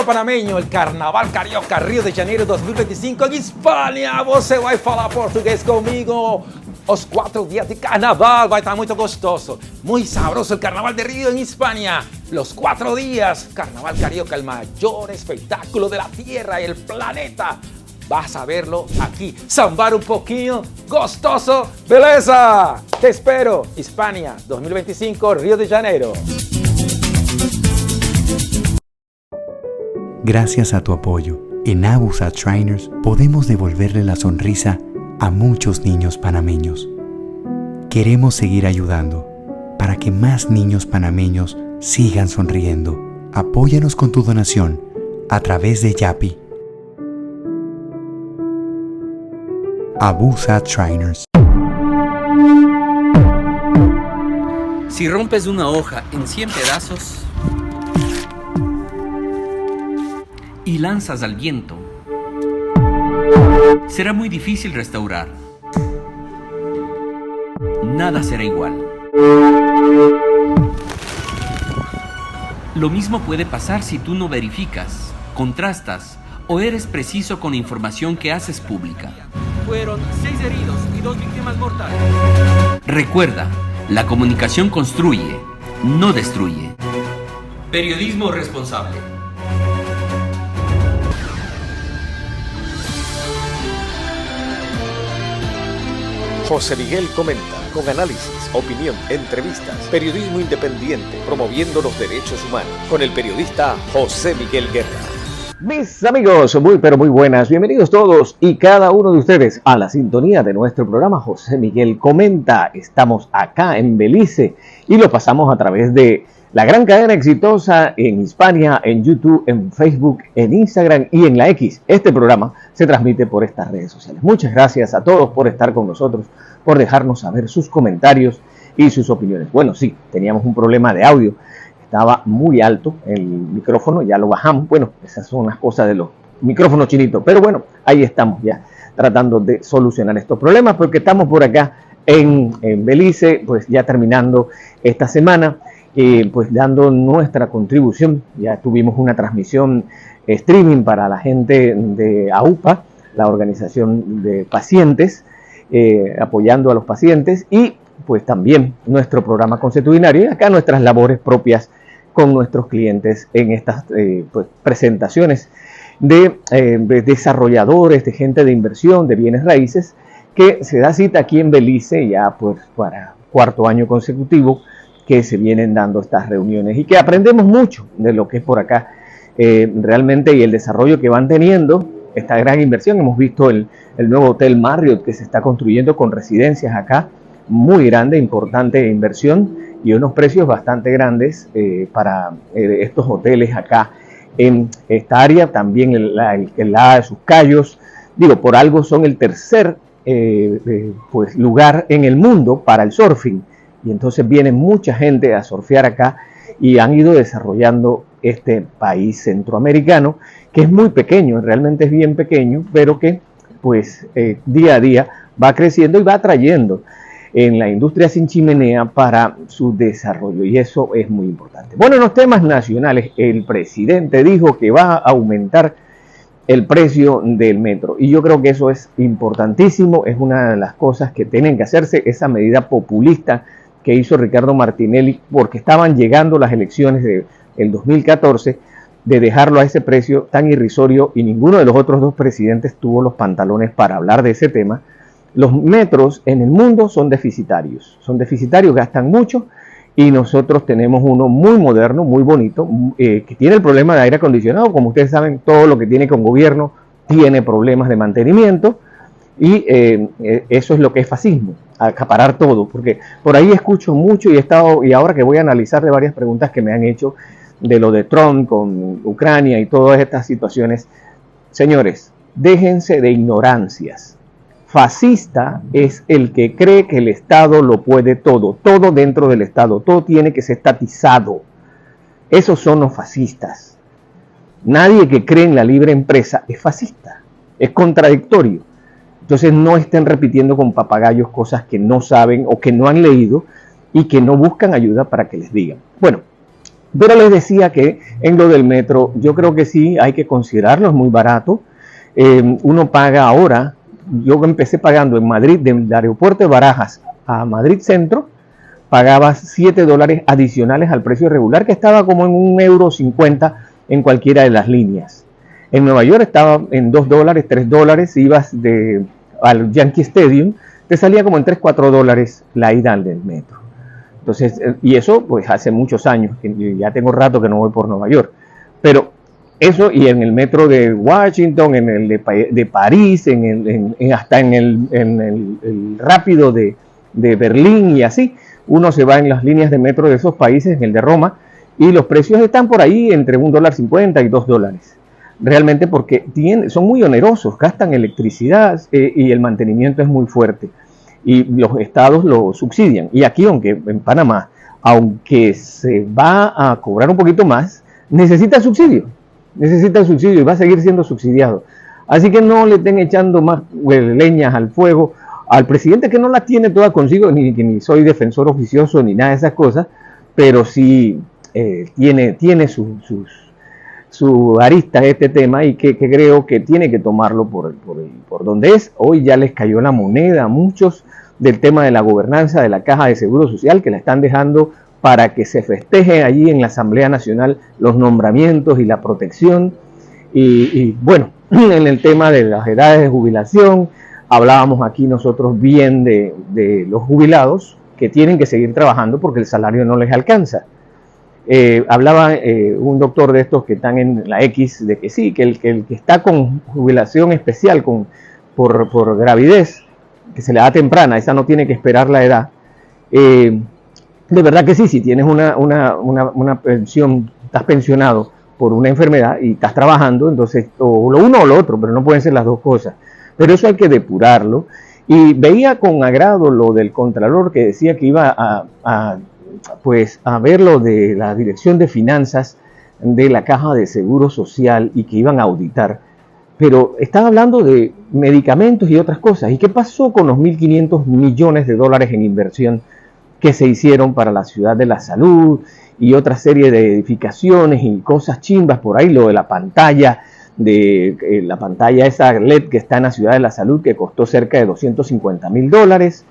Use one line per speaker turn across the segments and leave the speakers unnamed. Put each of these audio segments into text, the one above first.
panameño, el Carnaval Carioca Rio de Janeiro 2025 en Hispania. Você vai falar português comigo. Os 4 días de carnaval vai estar muito gostoso, muy sabroso el Carnaval de Río en Hispania. Los 4 días, Carnaval Carioca, el mayor espectáculo de la tierra y el planeta. Vas a verlo aquí, sambar un poquito, gostoso, beleza. Te espero, Hispania 2025, Río de Janeiro.
Gracias a tu apoyo, en Abusa Trainers podemos devolverle la sonrisa a muchos niños panameños. Queremos seguir ayudando para que más niños panameños sigan sonriendo. Apóyanos con tu donación a través de Yapi. Abusa Trainers.
Si rompes una hoja en 100 pedazos y lanzas al viento, será muy difícil restaurar. Nada será igual. Lo mismo puede pasar si tú no verificas, contrastas o eres preciso con la información que haces pública. Fueron 6 heridos y 2 víctimas mortales. Recuerda, la comunicación construye, no destruye. Periodismo responsable.
José Miguel comenta, con análisis, opinión, entrevistas, periodismo independiente, promoviendo los derechos humanos, con el periodista José Miguel Guerra.
Mis amigos, muy pero muy buenas, bienvenidos todos y cada uno de ustedes a la sintonía de nuestro programa José Miguel Comenta. Estamos acá en Belice y lo pasamos a través de la gran cadena exitosa en Hispania, en YouTube, en Facebook, en Instagram y en la X. Este programa se transmite por estas redes sociales. Muchas gracias a todos por estar con nosotros, por dejarnos saber sus comentarios y sus opiniones. Bueno, sí, teníamos un problema de audio. Estaba muy alto el micrófono, ya lo bajamos. Bueno, esas son las cosas de los micrófonos chinitos. Pero bueno, ahí estamos ya tratando de solucionar estos problemas porque estamos por acá en Belice, pues ya terminando esta semana. Pues dando nuestra contribución. Ya tuvimos una transmisión streaming para la gente de AUPA, la organización de pacientes, apoyando a los pacientes, y pues también nuestro programa consuetudinario y acá nuestras labores propias con nuestros clientes en estas pues, presentaciones de desarrolladores, de gente de inversión, de bienes raíces, que se da cita aquí en Belice ya pues para 4º año consecutivo que se vienen dando estas reuniones y que aprendemos mucho de lo que es por acá realmente y el desarrollo que van teniendo esta gran inversión. Hemos visto el nuevo Hotel Marriott que se está construyendo con residencias acá, muy grande, importante inversión y unos precios bastante grandes para estos hoteles acá en esta área. También el de sus Cayos, digo, por algo son el tercer pues, lugar en el mundo para el surfing. Y entonces viene mucha gente a surfear acá y han ido desarrollando este país centroamericano que es muy pequeño, realmente es bien pequeño, pero que pues día a día va creciendo y va atrayendo en la industria sin chimenea para su desarrollo y eso es muy importante. Bueno, en los temas nacionales, el presidente dijo que va a aumentar el precio del metro y yo creo que eso es importantísimo, es una de las cosas que tienen que hacerse, esa medida populista que hizo Ricardo Martinelli porque estaban llegando las elecciones del 2014 de dejarlo a ese precio tan irrisorio y ninguno de los otros 2 presidentes tuvo los pantalones para hablar de ese tema. Los metros en el mundo son deficitarios, gastan mucho y nosotros tenemos uno muy moderno, muy bonito, que tiene el problema de aire acondicionado. Como ustedes saben, todo lo que tiene con gobierno tiene problemas de mantenimiento y eso es lo que es fascismo, acaparar todo, porque por ahí escucho mucho y ahora que voy a analizar de varias preguntas que me han hecho de lo de Trump con Ucrania y todas estas situaciones. Señores, déjense de ignorancias. Fascista es el que cree que el Estado lo puede todo dentro del Estado, todo tiene que ser estatizado. Esos son los fascistas. Nadie que cree en la libre empresa es fascista, es contradictorio. Entonces no estén repitiendo con papagayos cosas que no saben o que no han leído y que no buscan ayuda para que les digan. Bueno, Pero les decía que en lo del metro, yo creo que sí, hay que considerarlo, es muy barato. Uno paga ahora, yo empecé pagando en Madrid, del aeropuerto de Barajas a Madrid Centro, pagaba $7 adicionales al precio regular, que estaba como en €1.50 en cualquiera de las líneas. En Nueva York estaba en $2, $3, si ibas al Yankee Stadium, te salía como en $3-4 la ida del metro. Entonces, y eso pues hace muchos años, que ya tengo rato que no voy por Nueva York, pero eso, y en el metro de Washington, en el de París, hasta en el rápido de Berlín y así, uno se va en las líneas de metro de esos países, en el de Roma, y los precios están por ahí entre $1.50 y $2. Realmente porque son muy onerosos, gastan electricidad y el mantenimiento es muy fuerte. Y los estados lo subsidian. Y aquí, aunque en Panamá, aunque se va a cobrar un poquito más, necesita subsidio y va a seguir siendo subsidiado. Así que no le estén echando más leñas al fuego al presidente, que no la tiene toda consigo, ni soy defensor oficioso ni nada de esas cosas, pero sí tiene su arista este tema, y que creo que tiene que tomarlo por donde es. Hoy ya les cayó la moneda a muchos del tema de la gobernanza de la Caja de Seguro Social, que la están dejando para que se festeje allí en la Asamblea Nacional los nombramientos y la protección. Y bueno, en el tema de las edades de jubilación, hablábamos aquí nosotros bien de los jubilados que tienen que seguir trabajando porque el salario no les alcanza. Hablaba un doctor de estos que están en la X, de que sí, que el que está con jubilación especial por gravidez, que se le da temprana, esa no tiene que esperar la edad. De verdad que sí, si tienes una pensión, estás pensionado por una enfermedad y estás trabajando, entonces o lo uno o lo otro, pero no pueden ser las dos cosas. Pero eso hay que depurarlo. Y veía con agrado lo del Contralor, que decía que iba a ver lo de la Dirección de Finanzas de la Caja de Seguro Social y que iban a auditar. Pero estaba hablando de medicamentos y otras cosas. ¿Y qué pasó con los $1.500 millones en inversión que se hicieron para la Ciudad de la Salud y otra serie de edificaciones y cosas chimbas por ahí? Lo de la pantalla esa LED que está en la Ciudad de la Salud, que costó cerca de $250,000,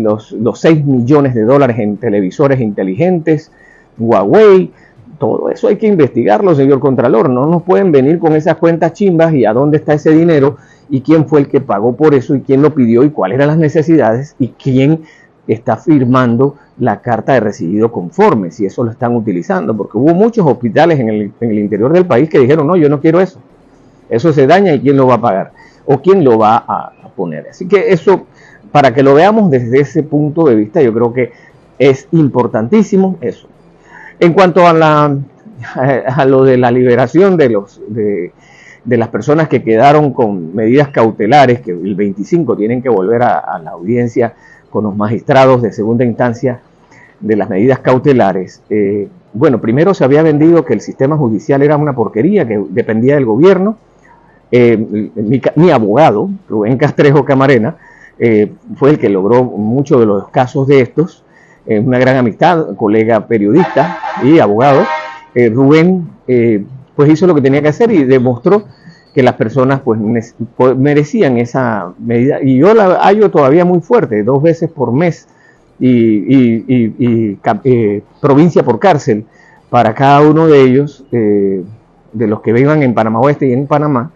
los $6 millones en televisores inteligentes, Huawei. Todo eso hay que investigarlo, señor Contralor. No nos pueden venir con esas cuentas chimbas y a dónde está ese dinero y quién fue el que pagó por eso y quién lo pidió y cuáles eran las necesidades y quién está firmando la carta de recibido conforme, si eso lo están utilizando, porque hubo muchos hospitales en el interior del país que dijeron, no, yo no quiero eso se daña y quién lo va a pagar o quién lo va a poner. Así que eso, para que lo veamos desde ese punto de vista, yo creo que es importantísimo eso. En cuanto a lo de la liberación de las personas que quedaron con medidas cautelares, que el 25 tienen que volver a la audiencia con los magistrados de segunda instancia de las medidas cautelares. Bueno, primero se había vendido que el sistema judicial era una porquería, que dependía del gobierno. Mi abogado, Rubén Castrejo Camarena, fue el que logró muchos de los casos de estos. Una gran amistad, colega periodista y abogado. Rubén pues hizo lo que tenía que hacer y demostró que las personas pues merecían esa medida, y yo la hallo todavía muy fuerte, 2 veces por mes y provincia por cárcel para cada uno de ellos, de los que vivan en Panamá Oeste y en Panamá.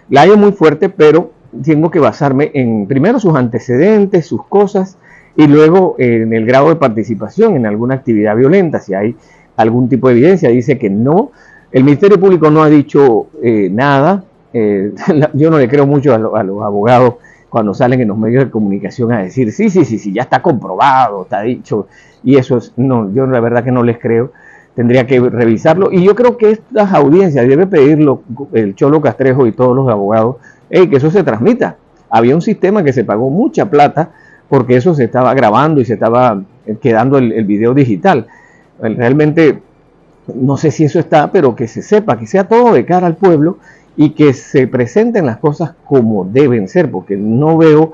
La hallo muy fuerte, pero tengo que basarme en primero sus antecedentes, sus cosas, y luego en el grado de participación en alguna actividad violenta, si hay algún tipo de evidencia. Dice que no, el Ministerio Público no ha dicho nada. Yo no le creo mucho a los abogados cuando salen en los medios de comunicación a decir sí, ya está comprobado, está dicho, y eso no, yo la verdad que no les creo. Tendría que revisarlo, y yo creo que estas audiencias debe pedirlo el Cholo Castrejo y todos los abogados, que eso se transmita. Había un sistema que se pagó mucha plata porque eso se estaba grabando y se estaba quedando el video digital. Realmente no sé si eso está, pero que se sepa, que sea todo de cara al pueblo y que se presenten las cosas como deben ser, porque no veo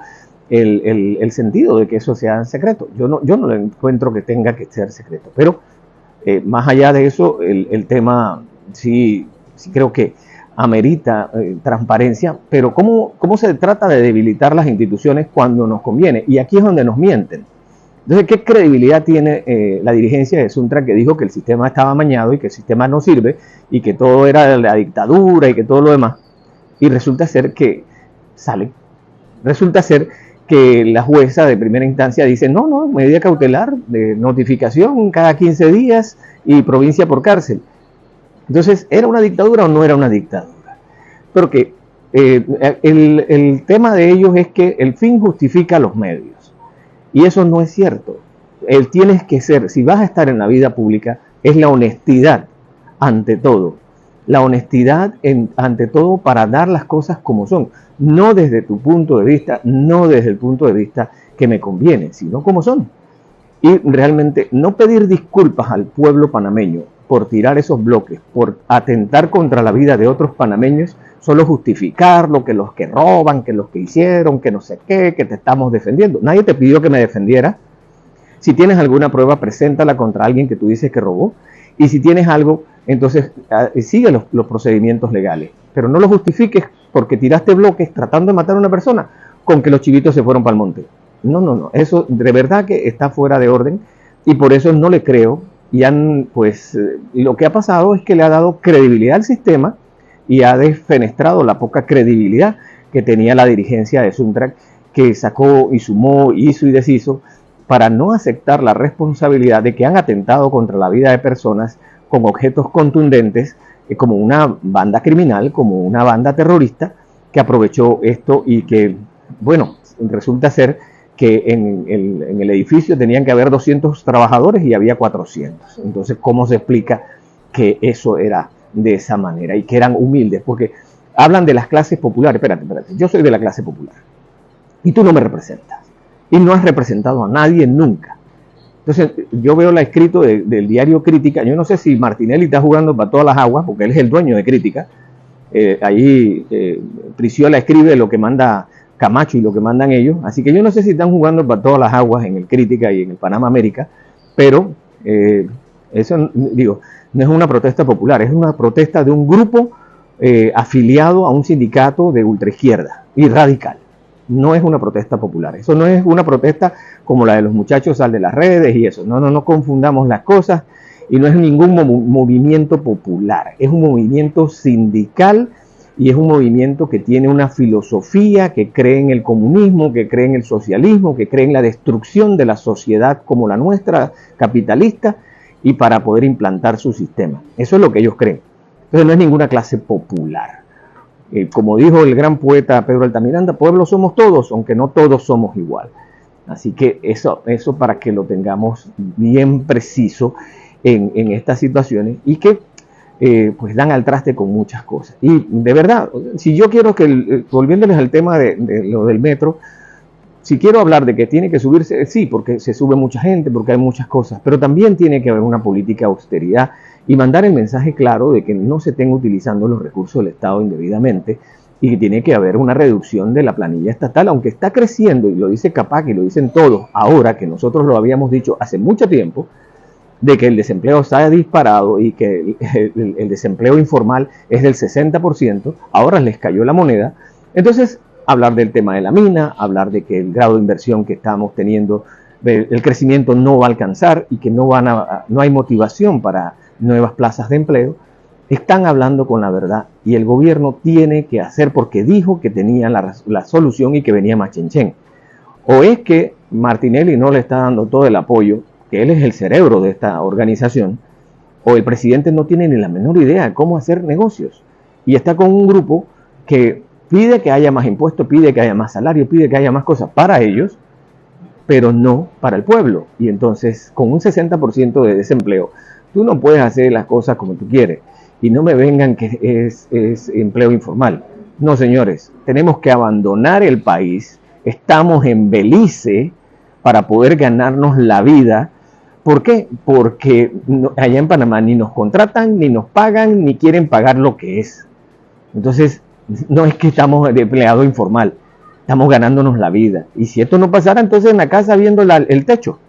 el sentido de que eso sea secreto. Yo no lo encuentro que tenga que ser secreto, pero Más allá de eso, el tema sí creo que amerita transparencia, pero ¿cómo se trata de debilitar las instituciones cuando nos conviene? Y aquí es donde nos mienten. Entonces, ¿qué credibilidad tiene la dirigencia de Suntra, que dijo que el sistema estaba amañado y que el sistema no sirve y que todo era la dictadura y que todo lo demás? Y resulta ser que la jueza de primera instancia dice, no, medida cautelar de notificación cada 15 días y provincia por cárcel. Entonces, ¿era una dictadura o no era una dictadura? Porque el tema de ellos es que el fin justifica los medios. Y eso no es cierto. Tienes que ser, si vas a estar en la vida pública, es la honestidad ante todo. La honestidad ante todo para dar las cosas como son. No desde tu punto de vista, no desde el punto de vista que me conviene, sino como son. Y realmente no pedir disculpas al pueblo panameño por tirar esos bloques, por atentar contra la vida de otros panameños, solo justificarlo, que los que roban, que los que hicieron, que no sé qué, que te estamos defendiendo. Nadie te pidió que me defendiera. Si tienes alguna prueba, preséntala contra alguien que tú dices que robó. Y si tienes algo, entonces sigue los procedimientos legales. Pero no lo justifiques porque tiraste bloques tratando de matar a una persona con que los chivitos se fueron para el monte. No. Eso de verdad que está fuera de orden y por eso no le creo. Y lo que ha pasado es que le ha dado credibilidad al sistema y ha desfenestrado la poca credibilidad que tenía la dirigencia de Suntrack, que sacó y sumó, hizo y deshizo, para no aceptar la responsabilidad de que han atentado contra la vida de personas con objetos contundentes, como una banda criminal, como una banda terrorista, que aprovechó esto y que, bueno, resulta ser que en el edificio tenían que haber 200 trabajadores y había 400. Entonces, ¿cómo se explica que eso era de esa manera y que eran humildes? Porque hablan de las clases populares. Espérate, yo soy de la clase popular y tú no me representas y no has representado a nadie nunca. Entonces yo veo la escrito del diario Crítica. Yo no sé si Martinelli está jugando para todas las aguas porque él es el dueño de Crítica. Ahí Priciola escribe lo que manda Camacho y lo que mandan ellos, así que yo no sé si están jugando para todas las aguas en el Crítica y en el Panamá América, pero eso, digo, no es una protesta popular, es una protesta de un grupo afiliado a un sindicato de ultraizquierda y radical. No es una protesta popular, eso no es una protesta como la de los muchachos sal de las redes y eso, no confundamos las cosas, y no es ningún movimiento popular, es un movimiento sindical y es un movimiento que tiene una filosofía, que cree en el comunismo, que cree en el socialismo, que cree en la destrucción de la sociedad como la nuestra, capitalista, y para poder implantar su sistema. Eso es lo que ellos creen. Entonces no es ninguna clase popular. Como dijo el gran poeta Pedro Altamiranda, pueblos somos todos, aunque no todos somos igual. Así que eso para que lo tengamos bien preciso en estas situaciones y que pues dan al traste con muchas cosas. Y de verdad, si yo quiero que, volviéndoles al tema de lo del metro, si quiero hablar de que tiene que subirse, sí, porque se sube mucha gente, porque hay muchas cosas, pero también tiene que haber una política de austeridad y mandar el mensaje claro de que no se estén utilizando los recursos del Estado indebidamente y que tiene que haber una reducción de la planilla estatal, aunque está creciendo, y lo dice Capac y lo dicen todos, ahora que nosotros lo habíamos dicho hace mucho tiempo, de que el desempleo está disparado y que el desempleo informal es del 60%, ahora les cayó la moneda. Entonces, hablar del tema de la mina, hablar de que el grado de inversión que estamos teniendo, el crecimiento no va a alcanzar y que no hay motivación para nuevas plazas de empleo, están hablando con la verdad y el gobierno tiene que hacer, porque dijo que tenía la solución y que venía más chenchen. O es que Martinelli no le está dando todo el apoyo, que él es el cerebro de esta organización, o el presidente no tiene ni la menor idea de cómo hacer negocios y está con un grupo que pide que haya más impuestos, pide que haya más salario, pide que haya más cosas para ellos, pero no para el pueblo. Y entonces, con un 60% de desempleo, tú no puedes hacer las cosas como tú quieres. Y no me vengan que es empleo informal. No, señores, tenemos que abandonar el país. Estamos en Belice para poder ganarnos la vida. ¿Por qué? Porque allá en Panamá ni nos contratan, ni nos pagan, ni quieren pagar lo que es. Entonces, no es que estamos de empleado informal, estamos ganándonos la vida. Y si esto no pasara, entonces en la casa viendo el techo,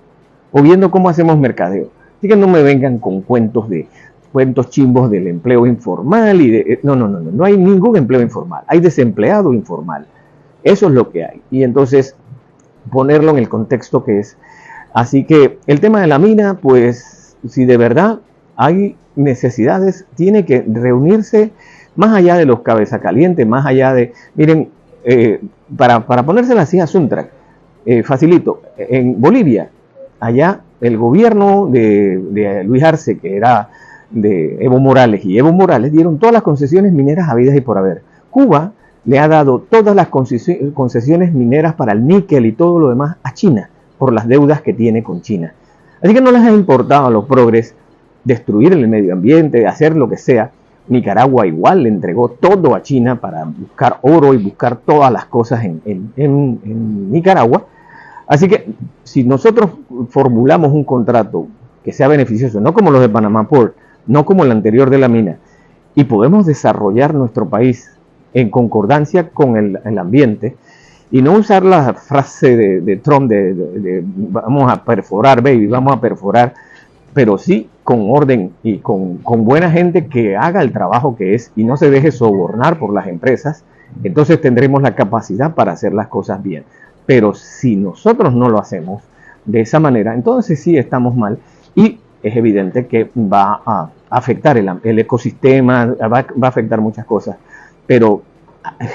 o viendo cómo hacemos mercadeo. Así que no me vengan con cuentos chimbos del empleo informal no hay ningún empleo informal, hay desempleado informal. Eso es lo que hay. Y entonces ponerlo en el contexto que es. Así que el tema de la mina, pues si de verdad hay necesidades, tiene que reunirse más allá de los cabeza calientes, más allá de, miren, para ponérsela así a Suntrak, facilito, en Bolivia, allá el gobierno de Luis Arce, que era de Evo Morales, y Evo Morales dieron todas las concesiones mineras habidas y por haber. Cuba le ha dado todas las concesiones mineras para el níquel y todo lo demás a China, por las deudas que tiene con China. Así que no les ha importado a los progres destruir el medio ambiente, hacer lo que sea. Nicaragua igual le entregó todo a China para buscar oro y buscar todas las cosas en Nicaragua. Así que si nosotros formulamos un contrato que sea beneficioso, no como los de Panamá Port, no como el anterior de la mina, y podemos desarrollar nuestro país en concordancia con el ambiente, y no usar la frase de Trump de vamos a perforar, baby, vamos a perforar, pero sí con orden y con buena gente que haga el trabajo que es y no se deje sobornar por las empresas. Entonces tendremos la capacidad para hacer las cosas bien. Pero si nosotros no lo hacemos de esa manera, entonces sí estamos mal, y es evidente que va a afectar el ecosistema, va a afectar muchas cosas, pero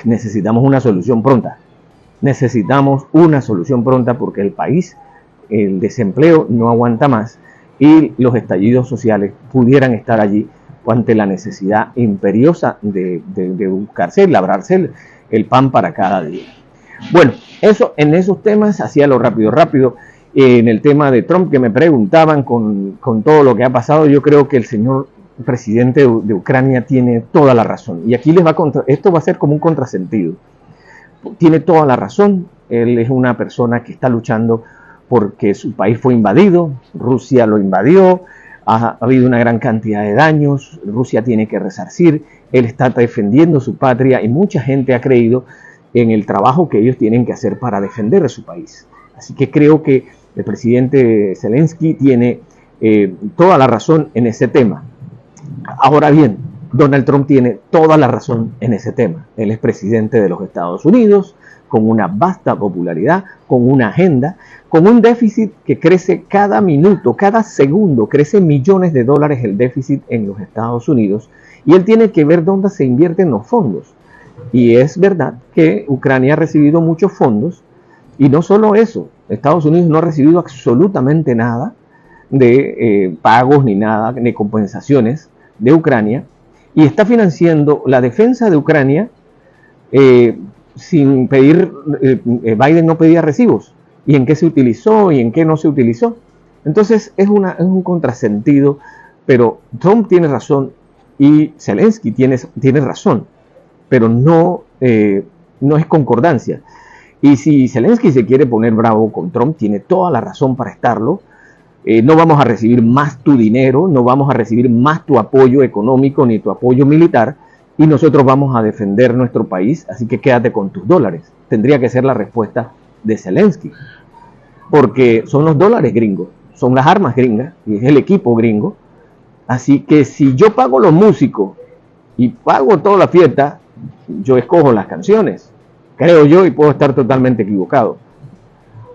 necesitamos una solución pronta. Necesitamos una solución pronta porque el país, el desempleo no aguanta más y los estallidos sociales pudieran estar allí ante la necesidad imperiosa de buscarse y labrarse el pan para cada día. Bueno, eso en esos temas, hacía lo rápido. En el tema de Trump, que me preguntaban con todo lo que ha pasado, yo creo que el señor presidente de Ucrania tiene toda la razón. Y aquí esto va a ser como un contrasentido. Tiene toda la razón. Él es una persona que está luchando porque su país fue invadido, Rusia lo invadió, ha habido una gran cantidad de daños, Rusia tiene que resarcir, él está defendiendo su patria y mucha gente ha creído en el trabajo que ellos tienen que hacer para defender a su país. Así que creo que el presidente Zelensky tiene toda la razón en ese tema. Ahora bien, Donald Trump tiene toda la razón en ese tema. Él es presidente de los Estados Unidos, con una vasta popularidad, con una agenda, con un déficit que crece cada minuto, cada segundo, crece millones de dólares el déficit en los Estados Unidos, y él tiene que ver dónde se invierten los fondos. Y es verdad que Ucrania ha recibido muchos fondos, y no solo eso, Estados Unidos no ha recibido absolutamente nada de pagos ni nada, ni compensaciones de Ucrania, y está financiando la defensa de Ucrania sin pedir, Biden no pedía recibos, y en qué se utilizó y en qué no se utilizó. Entonces es un contrasentido, pero Trump tiene razón y Zelensky tiene razón, pero no es concordancia. Y si Zelensky se quiere poner bravo con Trump, tiene toda la razón para estarlo. No vamos a recibir más tu dinero, no vamos a recibir más tu apoyo económico ni tu apoyo militar, y nosotros vamos a defender nuestro país, así que quédate con tus dólares. Tendría que ser la respuesta de Zelensky, porque son los dólares gringos, son las armas gringas, y es el equipo gringo. Así que si yo pago los músicos y pago toda la fiesta, yo escojo las canciones, creo yo, y puedo estar totalmente equivocado.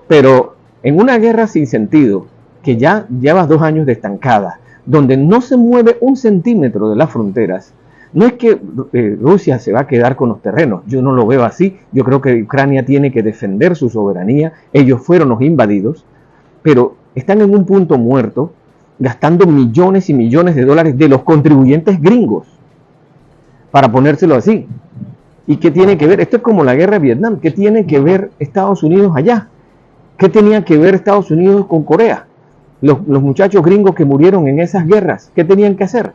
Pero en una guerra sin sentido, que ya llevas 2 años de estancada, donde no se mueve un centímetro de las fronteras, no es que Rusia se va a quedar con los terrenos, yo no lo veo así. Yo creo que Ucrania tiene que defender su soberanía, ellos fueron los invadidos, pero están en un punto muerto, gastando millones y millones de dólares de los contribuyentes gringos, para ponérselo así. ¿Y qué tiene que ver? Esto es como la guerra de Vietnam. ¿Qué tiene que ver Estados Unidos allá? ¿Qué tenía que ver Estados Unidos con Corea? Los muchachos gringos que murieron en esas guerras, ¿qué tenían que hacer?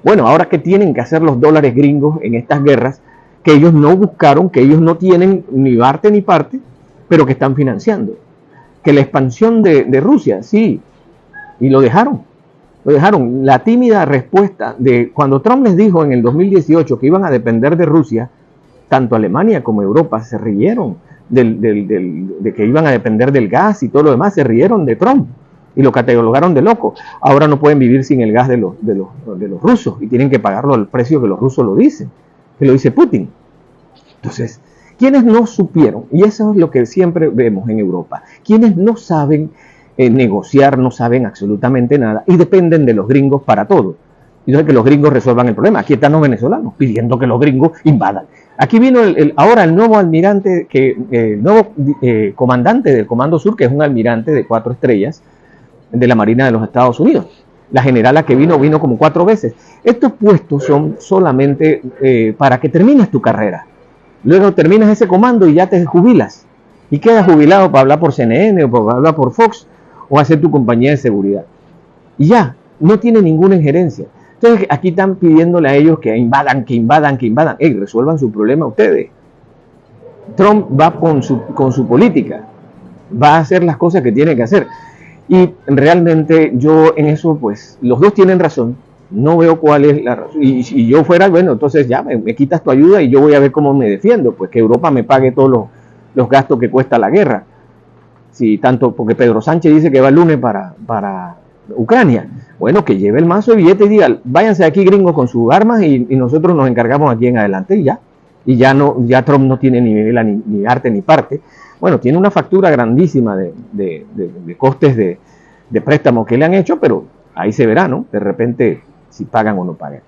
Bueno, ahora ¿qué tienen que hacer los dólares gringos en estas guerras que ellos no buscaron, que ellos no tienen ni parte ni parte, pero que están financiando? Que la expansión de Rusia, sí, y lo dejaron. La tímida respuesta de cuando Trump les dijo en el 2018 que iban a depender de Rusia, tanto Alemania como Europa se rieron de que iban a depender del gas y todo lo demás, se rieron de Trump. y lo catalogaron de loco. Ahora no pueden vivir sin el gas de los rusos y tienen que pagarlo al precio que los rusos lo dicen, que lo dice Putin. Entonces, quienes no supieron, y eso es lo que siempre vemos en Europa, quienes no saben negociar, no saben absolutamente nada y dependen de los gringos para todo. Y entonces que los gringos resuelvan el problema. Aquí están los venezolanos pidiendo que los gringos invadan. Aquí vino ahora el nuevo almirante, el nuevo comandante del Comando Sur, que es un almirante de 4 estrellas de la Marina de los Estados Unidos. La generala que vino como 4 veces. Estos puestos son solamente para que termines tu carrera. Luego terminas ese comando y ya te jubilas. Y quedas jubilado para hablar por CNN o para hablar por Fox o hacer tu compañía de seguridad. Y ya, no tiene ninguna injerencia. Entonces aquí están pidiéndole a ellos que invadan. Hey, resuelvan su problema ustedes. Trump va con su política. Va a hacer las cosas que tiene que hacer. Y realmente yo en eso, pues, los dos tienen razón. No veo cuál es la razón. Y si yo fuera, bueno, entonces ya me quitas tu ayuda y yo voy a ver cómo me defiendo. Pues que Europa me pague todos los gastos que cuesta la guerra. Si tanto, porque Pedro Sánchez dice que va el lunes para Ucrania. Bueno, que lleve el mazo de billete y diga, váyanse aquí gringos con sus armas y nosotros nos encargamos aquí en adelante y ya. Y ya Trump no tiene ni arte ni parte. Bueno, tiene una factura grandísima de costes de préstamos que le han hecho, pero ahí se verá, ¿no? De repente si pagan o no pagan.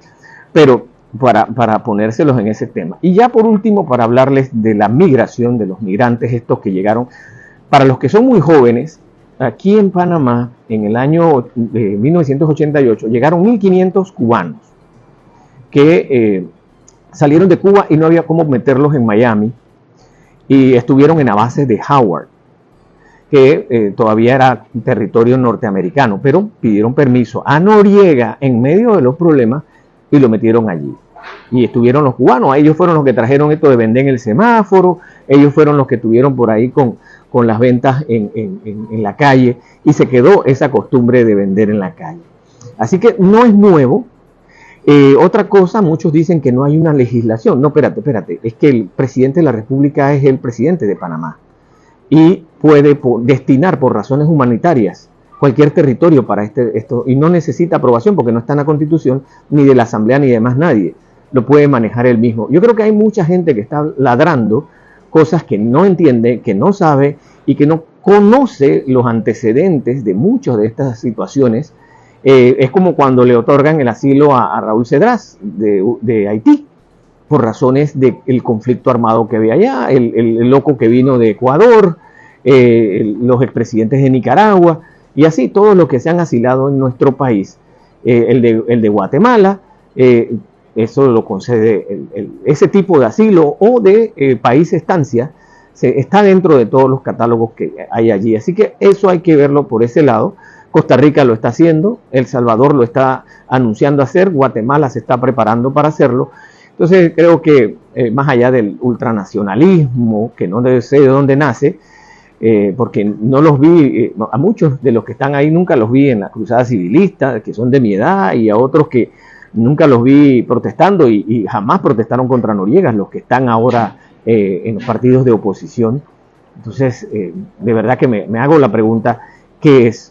Pero para ponérselos en ese tema. Y ya por último, para hablarles de la migración de los migrantes, estos que llegaron, para los que son muy jóvenes, aquí en Panamá, en el año 1988, llegaron 1.500 cubanos que salieron de Cuba y no había cómo meterlos en Miami y estuvieron en la base de Howard, que todavía era territorio norteamericano, pero pidieron permiso a Noriega en medio de los problemas y lo metieron allí. Y estuvieron los cubanos, ellos fueron los que trajeron esto de vender en el semáforo, ellos fueron los que estuvieron por ahí con las ventas en la calle y se quedó esa costumbre de vender en la calle. Así que no es nuevo. Otra cosa, muchos dicen que no hay una legislación. No, espérate, es que el presidente de la República es el presidente de Panamá y puede destinar por razones humanitarias cualquier territorio para esto y no necesita aprobación porque no está en la Constitución ni de la Asamblea ni de más nadie. Lo puede manejar él mismo. Yo creo que hay mucha gente que está ladrando cosas que no entiende, que no sabe y que no conoce los antecedentes de muchas de estas situaciones. Es como cuando le otorgan el asilo a Raúl Cedrás de Haití, por razones del conflicto armado que había allá, el loco que vino de Ecuador, los expresidentes de Nicaragua, y así todos los que se han asilado en nuestro país. El de Guatemala, eso lo concede ese tipo de asilo o de país estancia, está dentro de todos los catálogos que hay allí. Así que eso hay que verlo por ese lado. Costa Rica lo está haciendo, El Salvador lo está anunciando hacer, Guatemala se está preparando para hacerlo. Entonces creo que más allá del ultranacionalismo, que no sé de dónde nace, porque no los vi, a muchos de los que están ahí nunca los vi en la cruzada civilista, que son de mi edad, y a otros que nunca los vi protestando y jamás protestaron contra Noriega, los que están ahora en los partidos de oposición. Entonces, de verdad que me hago la pregunta, ¿qué es?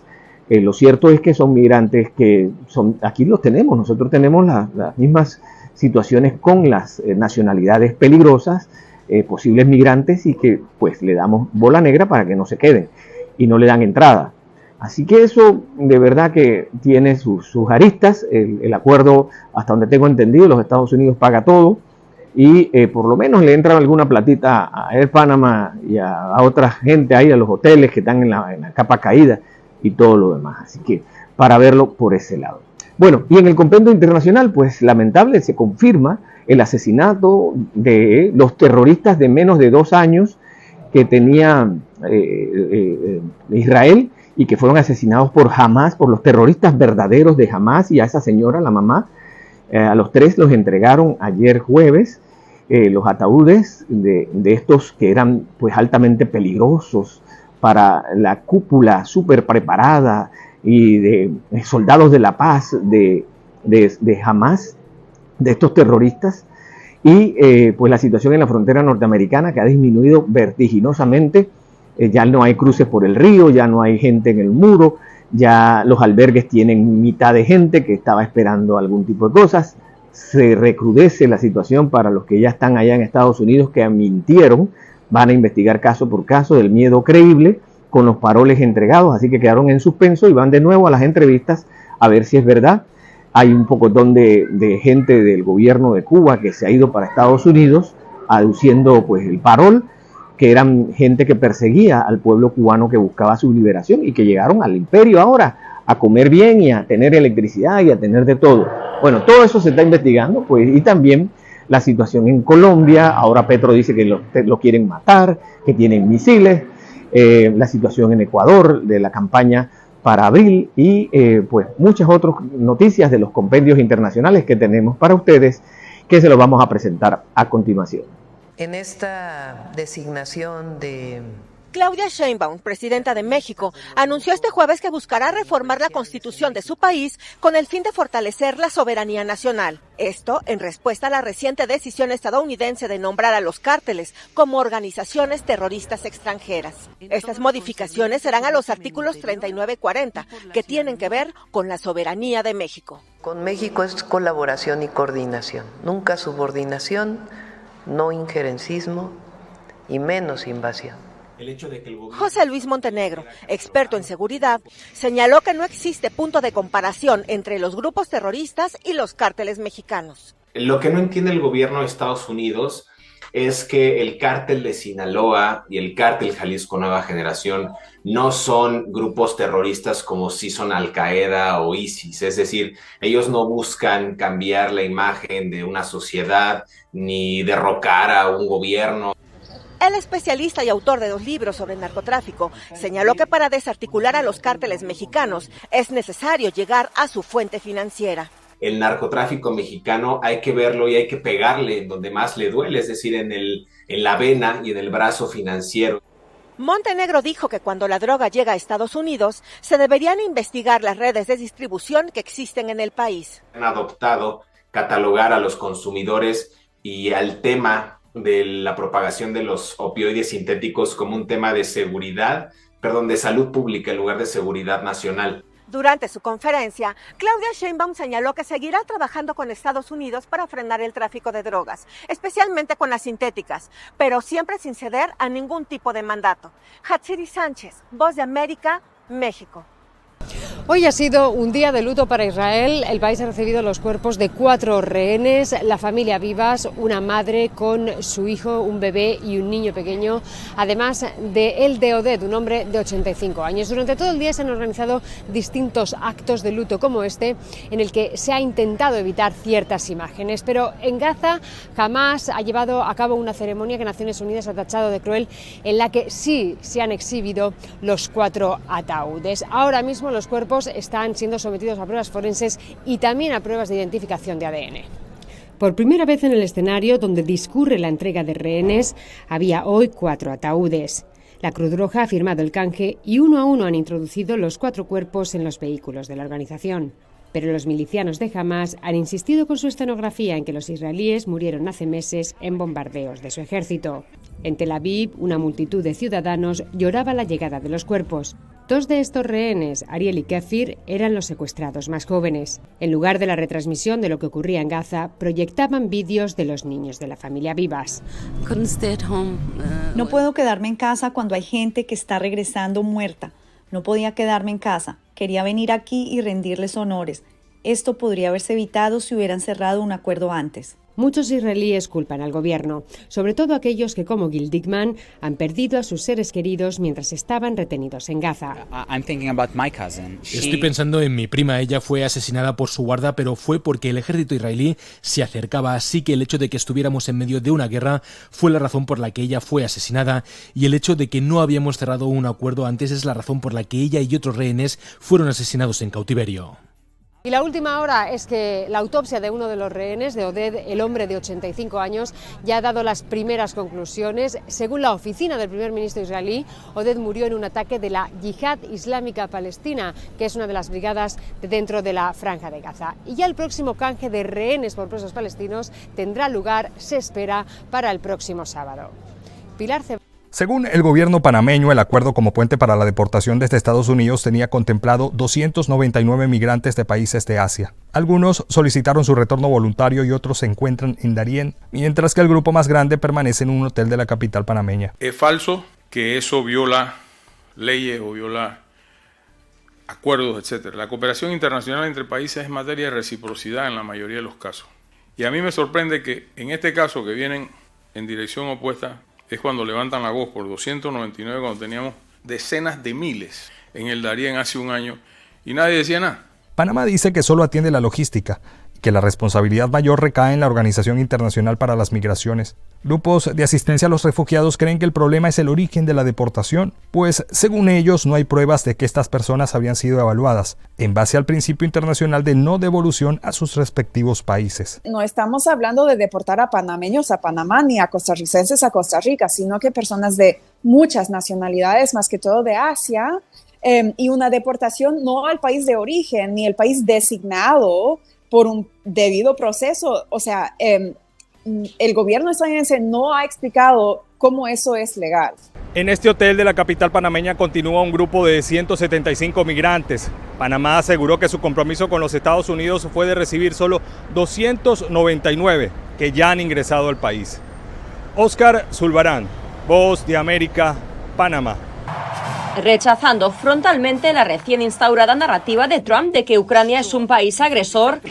Lo cierto es que son migrantes que aquí los tenemos, nosotros tenemos las mismas situaciones con las nacionalidades peligrosas, posibles migrantes, y que pues le damos bola negra para que no se queden y no le dan entrada. Así que eso de verdad que tiene sus aristas. El acuerdo, hasta donde tengo entendido, los Estados Unidos paga todo y por lo menos le entra alguna platita a Air Panama y a otra gente ahí, a los hoteles que están en la capa caída y todo lo demás. Así que para verlo por ese lado. Bueno, y en el compendio internacional, pues lamentable, se confirma el asesinato de los terroristas de menos de 2 años que tenía Israel y que fueron asesinados por Hamas, por los terroristas verdaderos de Hamas, y a esa señora, la mamá, a los 3 los entregaron ayer jueves, los ataúdes de estos que eran pues altamente peligrosos para la cúpula súper preparada y de soldados de la paz de Hamas, de estos terroristas, y pues la situación en la frontera norteamericana que ha disminuido vertiginosamente. Ya no hay cruces por el río, ya no hay gente en el muro, Ya los albergues tienen mitad de gente que estaba esperando algún tipo de cosas. Se recrudece la situación para los que ya están allá en Estados Unidos que mintieron. Van a investigar caso por caso del miedo creíble con los paroles entregados, así que quedaron en suspenso y van de nuevo a las entrevistas a ver si es verdad. Hay un pocotón de gente del gobierno de Cuba que se ha ido para Estados Unidos aduciendo pues el parol, que eran gente que perseguía al pueblo cubano que buscaba su liberación y que llegaron al imperio ahora a comer bien y a tener electricidad y a tener de todo. Bueno, todo eso se está investigando, pues, y también la situación en Colombia. Ahora Petro dice que lo quieren matar, que tienen misiles. La situación en Ecuador de la campaña para abril y pues muchas otras noticias de los compendios internacionales que tenemos para ustedes, que se los vamos a presentar a continuación.
En esta designación de
Claudia Sheinbaum, presidenta de México, anunció este jueves que buscará reformar la Constitución de su país con el fin de fortalecer la soberanía nacional. Esto en respuesta a la reciente decisión estadounidense de nombrar a los cárteles como organizaciones terroristas extranjeras. Estas modificaciones serán a los artículos 39 y 40, que tienen que ver con la soberanía de México.
Con México es colaboración y coordinación, nunca subordinación, no injerencismo y menos invasión.
José Luis Montenegro, experto en seguridad, señaló que no existe punto de comparación entre los grupos terroristas y los cárteles mexicanos.
Lo que no entiende el gobierno de Estados Unidos es que el cártel de Sinaloa y el cártel Jalisco Nueva Generación no son grupos terroristas como sí son Al Qaeda o ISIS. Es decir, ellos no buscan cambiar la imagen de una sociedad ni derrocar a un gobierno.
El especialista y autor de 2 libros sobre narcotráfico señaló que para desarticular a los cárteles mexicanos es necesario llegar a su fuente financiera.
El narcotráfico mexicano hay que verlo y hay que pegarle en donde más le duele, es decir, en la vena y en el brazo financiero.
Montenegro dijo que cuando la droga llega a Estados Unidos, se deberían investigar las redes de distribución que existen en el país.
Han adoptado catalogar a los consumidores y al tema de la propagación de los opioides sintéticos como un tema de de salud pública en lugar de seguridad nacional.
Durante su conferencia, Claudia Sheinbaum señaló que seguirá trabajando con Estados Unidos para frenar el tráfico de drogas, especialmente con las sintéticas, pero siempre sin ceder a ningún tipo de mandato. Hatsiri Sánchez, Voz de América, México.
Hoy ha sido un día de luto para Israel. El país ha recibido los cuerpos de 4 rehenes, la familia Vivas, una madre con su hijo, un bebé y un niño pequeño, además de el de Oded, un hombre de 85 años. Durante todo el día se han organizado distintos actos de luto como este, en el que se ha intentado evitar ciertas imágenes, pero en Gaza jamás ha llevado a cabo una ceremonia que Naciones Unidas ha tachado de cruel, en la que sí se han exhibido los 4 ataúdes. Ahora mismo los cuerpos están siendo sometidos a pruebas forenses y también a pruebas de identificación de ADN. Por primera vez en el escenario donde discurre la entrega de rehenes, había hoy 4 ataúdes. La Cruz Roja ha firmado el canje y uno a uno han introducido los 4 cuerpos en los vehículos de la organización. Pero los milicianos de Hamás han insistido con su escenografía en que los israelíes murieron hace meses en bombardeos de su ejército. En Tel Aviv, una multitud de ciudadanos lloraba la llegada de los cuerpos. 2 de estos rehenes, Ariel y Kefir, eran los secuestrados más jóvenes. En lugar de la retransmisión de lo que ocurría en Gaza, proyectaban vídeos de los niños de la familia Vivas.
No puedo quedarme en casa cuando hay gente que está regresando muerta. No podía quedarme en casa. Quería venir aquí y rendirles honores. Esto podría haberse evitado si hubieran cerrado un acuerdo antes.
Muchos israelíes culpan al gobierno, sobre todo aquellos que, como Gil Dickman, han perdido a sus seres queridos mientras estaban retenidos en Gaza.
Estoy pensando en mi prima. Ella fue asesinada por su guarda, pero fue porque el ejército israelí se acercaba, así que el hecho de que estuviéramos en medio de una guerra fue la razón por la que ella fue asesinada, y el hecho de que no habíamos cerrado un acuerdo antes es la razón por la que ella y otros rehenes fueron asesinados en cautiverio.
Y la última hora es que la autopsia de uno de los rehenes, de Oded, el hombre de 85 años, ya ha dado las primeras conclusiones. Según la oficina del primer ministro israelí, Oded murió en un ataque de la Yihad Islámica Palestina, que es una de las brigadas de dentro de la Franja de Gaza. Y ya el próximo canje de rehenes por presos palestinos tendrá lugar, se espera, para el próximo sábado. Pilar Ceballos.
Según el gobierno panameño, el acuerdo como puente para la deportación desde Estados Unidos tenía contemplado 299 migrantes de países de Asia. Algunos solicitaron su retorno voluntario y otros se encuentran en Darién, mientras que el grupo más grande permanece en un hotel de la capital panameña.
Es falso que eso viola leyes o viola acuerdos, etc. La cooperación internacional entre países es materia de reciprocidad en la mayoría de los casos. Y a mí me sorprende que en este caso, que vienen en dirección opuesta, es cuando levantan la voz por 299 cuando teníamos decenas de miles en el Darién hace un año y nadie decía nada.
Panamá dice que solo atiende la logística y que la responsabilidad mayor recae en la Organización Internacional para las Migraciones. Grupos de asistencia a los refugiados creen que el problema es el origen de la deportación, pues según ellos no hay pruebas de que estas personas habrían sido evaluadas en base al principio internacional de no devolución a sus respectivos países.
No estamos hablando de deportar a panameños a Panamá ni a costarricenses a Costa Rica, sino que personas de muchas nacionalidades, más que todo de Asia, y una deportación no al país de origen ni el país designado por un debido proceso. O sea, el gobierno estadounidense no ha explicado cómo eso es legal.
En este hotel de la capital panameña continúa un grupo de 175 migrantes. Panamá aseguró que su compromiso con los Estados Unidos fue de recibir solo 299 que ya han ingresado al país. Óscar Zulbarán, Voz de América, Panamá.
Rechazando frontalmente la recién instaurada narrativa de Trump de que Ucrania es un país agresor.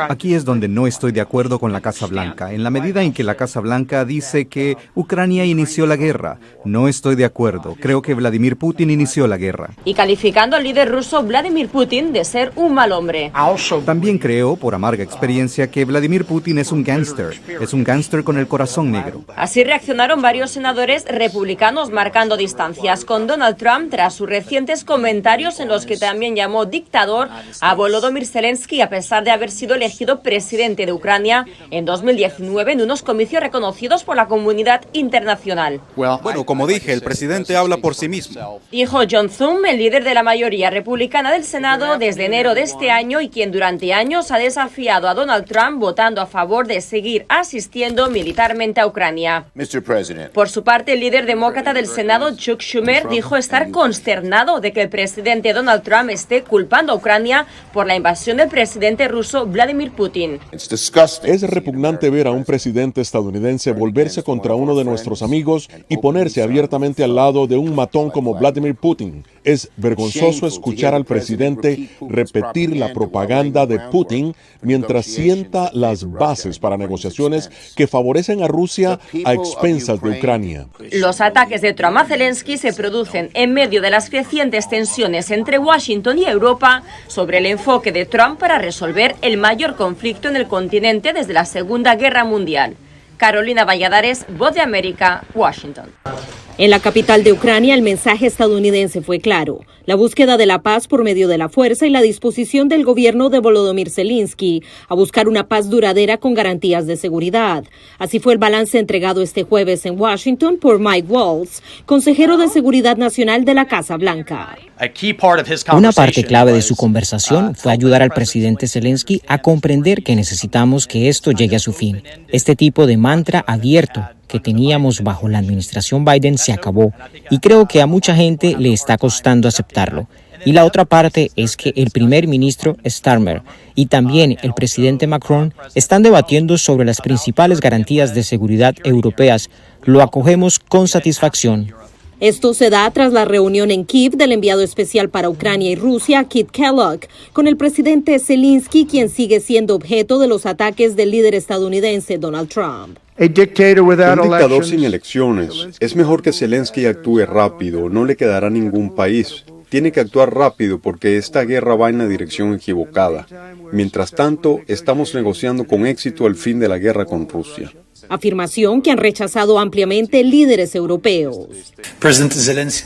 Aquí es donde no estoy de acuerdo con la Casa Blanca. En la medida en que la Casa Blanca dice que Ucrania inició la guerra, no estoy de acuerdo. Creo que Vladimir Putin inició la guerra.
Y calificando al líder ruso Vladimir Putin de ser un mal hombre.
También creo, por amarga experiencia, que Vladimir Putin es un gángster. Es un gángster con el corazón negro.
Así reaccionaron varios senadores republicanos marcando distancias con Donald Trump tras sus recientes comentarios en los que también llamó dictador a Volodymyr Zelensky a pesar de haber sido elegido presidente de Ucrania en 2019 en unos comicios reconocidos por la comunidad internacional.
Bueno, como dije, el presidente habla por sí mismo.
Dijo John Thune, el líder de la mayoría republicana del Senado desde enero de este año y quien durante años ha desafiado a Donald Trump votando a favor de seguir asistiendo militarmente a Ucrania. Por su parte, el líder demócrata del Senado, Chuck Schumer, dijo estar consternado de que el presidente Donald Trump esté culpando a Ucrania por la invasión del presidente ruso Vladimir Putin.
Es repugnante ver a un presidente estadounidense volverse contra uno de nuestros amigos y ponerse abiertamente al lado de un matón como Vladimir Putin. Es vergonzoso escuchar al presidente repetir la propaganda de Putin mientras sienta las bases para negociaciones que favorecen a Rusia a expensas de Ucrania.
Los ataques de Trump a Zelensky se producen en medio de las crecientes tensiones entre Washington y Europa sobre el enfoque de Trump para resolver el mayor conflicto en el continente desde la Segunda Guerra Mundial. Carolina Valladares, Voz de América, Washington. En la capital de Ucrania, el mensaje estadounidense fue claro: la búsqueda de la paz por medio de la fuerza y la disposición del gobierno de Volodymyr Zelensky a buscar una paz duradera con garantías de seguridad. Así fue el balance entregado este jueves en Washington por Mike Waltz, consejero de Seguridad Nacional de la Casa Blanca.
Una parte clave de su conversación fue ayudar al presidente Zelensky a comprender que necesitamos que esto llegue a su fin. Este tipo de mantra abierto que teníamos bajo la administración Biden se acabó y creo que a mucha gente le está costando aceptarlo. Y la otra parte es que el primer ministro Starmer y también el presidente Macron están debatiendo sobre las principales garantías de seguridad europeas. Lo acogemos con satisfacción.
Esto se da tras la reunión en Kiev del enviado especial para Ucrania y Rusia, Kit Kellogg, con el presidente Zelensky, quien sigue siendo objeto de los ataques del líder estadounidense Donald Trump.
Un dictador sin elecciones. Es mejor que Zelensky actúe rápido, no le quedará ningún país. Tiene que actuar rápido porque esta guerra va en la dirección equivocada. Mientras tanto, estamos negociando con éxito el fin de la guerra con Rusia.
Afirmación que han rechazado ampliamente líderes europeos.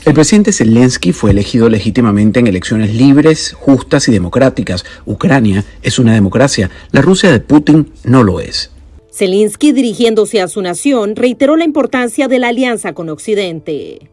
El presidente Zelensky fue elegido legítimamente en elecciones libres, justas y democráticas. Ucrania es una democracia. La Rusia de Putin no lo es.
Zelensky, dirigiéndose a su nación, reiteró la importancia de la alianza con Occidente.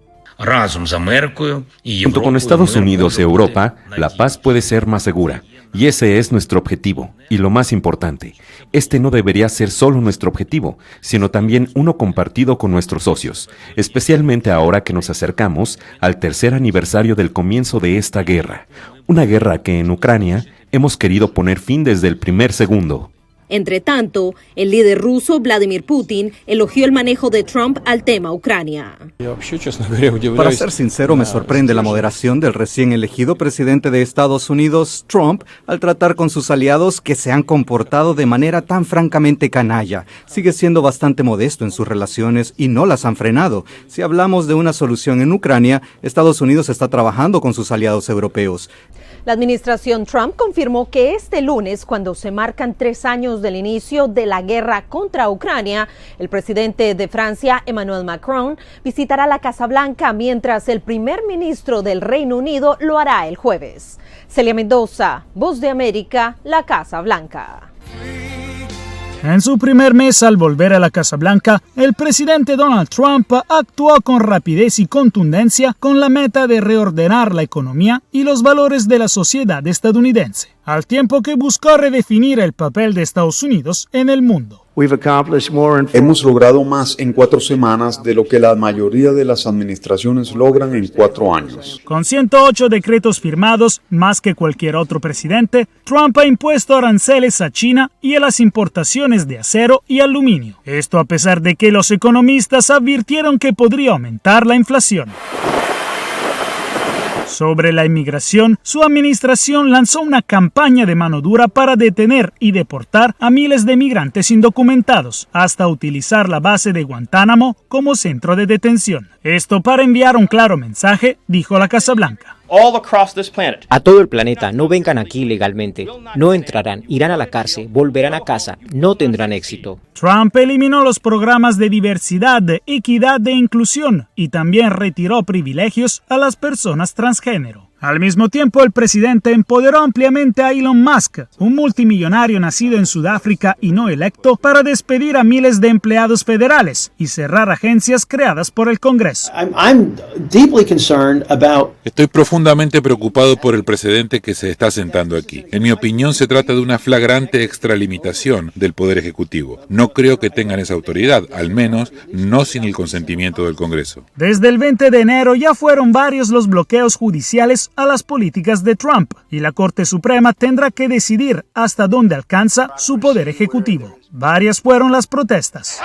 Junto con Estados Unidos y Europa, la paz puede ser más segura.
Y ese es nuestro objetivo. Y lo más importante, este no debería ser solo nuestro objetivo, sino también uno compartido con nuestros socios, especialmente ahora que nos acercamos al tercer aniversario del comienzo de esta guerra. Una guerra que en Ucrania hemos querido poner fin desde el primer segundo.
Entre tanto, el líder ruso Vladimir Putin elogió el manejo de Trump al tema Ucrania.
Para ser sincero, me sorprende la moderación del recién elegido presidente de Estados Unidos, Trump, al tratar con sus aliados que se han comportado de manera tan francamente canalla. Sigue siendo bastante modesto en sus relaciones y no las han frenado. Si hablamos de una solución en Ucrania, Estados Unidos está trabajando con sus aliados europeos.
La administración Trump confirmó que este lunes, cuando se marcan 3 años del inicio de la guerra contra Ucrania, el presidente de Francia, Emmanuel Macron, visitará la Casa Blanca, mientras el primer ministro del Reino Unido lo hará el jueves. Celia Mendoza, Voz de América, la Casa Blanca.
En su primer mes al volver a la Casa Blanca, el presidente Donald Trump actuó con rapidez y contundencia con la meta de reordenar la economía y los valores de la sociedad estadounidense, al tiempo que buscó redefinir el papel de Estados Unidos en el mundo.
Hemos logrado más en 4 semanas de lo que la mayoría de las administraciones logran en 4 años.
Con 108 decretos firmados, más que cualquier otro presidente, Trump ha impuesto aranceles a China y a las importaciones de acero y aluminio. Esto a pesar de que los economistas advirtieron que podría aumentar la inflación. Sobre la inmigración, su administración lanzó una campaña de mano dura para detener y deportar a miles de migrantes indocumentados, hasta utilizar la base de Guantánamo como centro de detención. Esto para enviar un claro mensaje, dijo la Casa Blanca.
A todo el planeta, no vengan aquí ilegalmente, no entrarán, irán a la cárcel, volverán a casa, no tendrán éxito.
Trump eliminó los programas de diversidad, equidad e inclusión y también retiró privilegios a las personas transgénero. Al mismo tiempo, el presidente empoderó ampliamente a Elon Musk, un multimillonario nacido en Sudáfrica y no electo, para despedir a miles de empleados federales y cerrar agencias creadas por el Congreso.
Estoy profundamente preocupado por el precedente que se está sentando aquí. En mi opinión, se trata de una flagrante extralimitación del Poder Ejecutivo. No creo que tengan esa autoridad, al menos no sin el consentimiento del Congreso.
Desde el 20 de enero ya fueron varios los bloqueos judiciales a las políticas de Trump, y la Corte Suprema tendrá que decidir hasta dónde alcanza su poder ejecutivo. Varias fueron las protestas.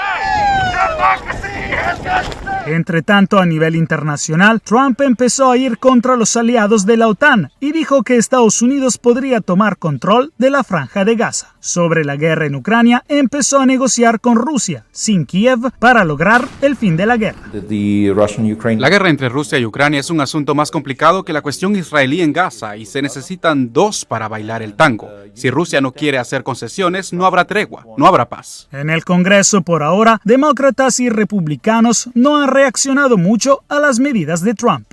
Entre tanto, a nivel internacional, Trump empezó a ir contra los aliados de la OTAN y dijo que Estados Unidos podría tomar control de la Franja de Gaza. Sobre la guerra en Ucrania, empezó a negociar con Rusia, sin Kiev, para lograr el fin de la guerra.
La guerra entre Rusia y Ucrania es un asunto más complicado que la cuestión israelí en Gaza, y se necesitan 2 para bailar el tango. Si Rusia no quiere hacer concesiones, no habrá tregua, no habrá paz.
En el Congreso, por ahora, demócratas y republicanos no han reaccionado mucho a las medidas de Trump.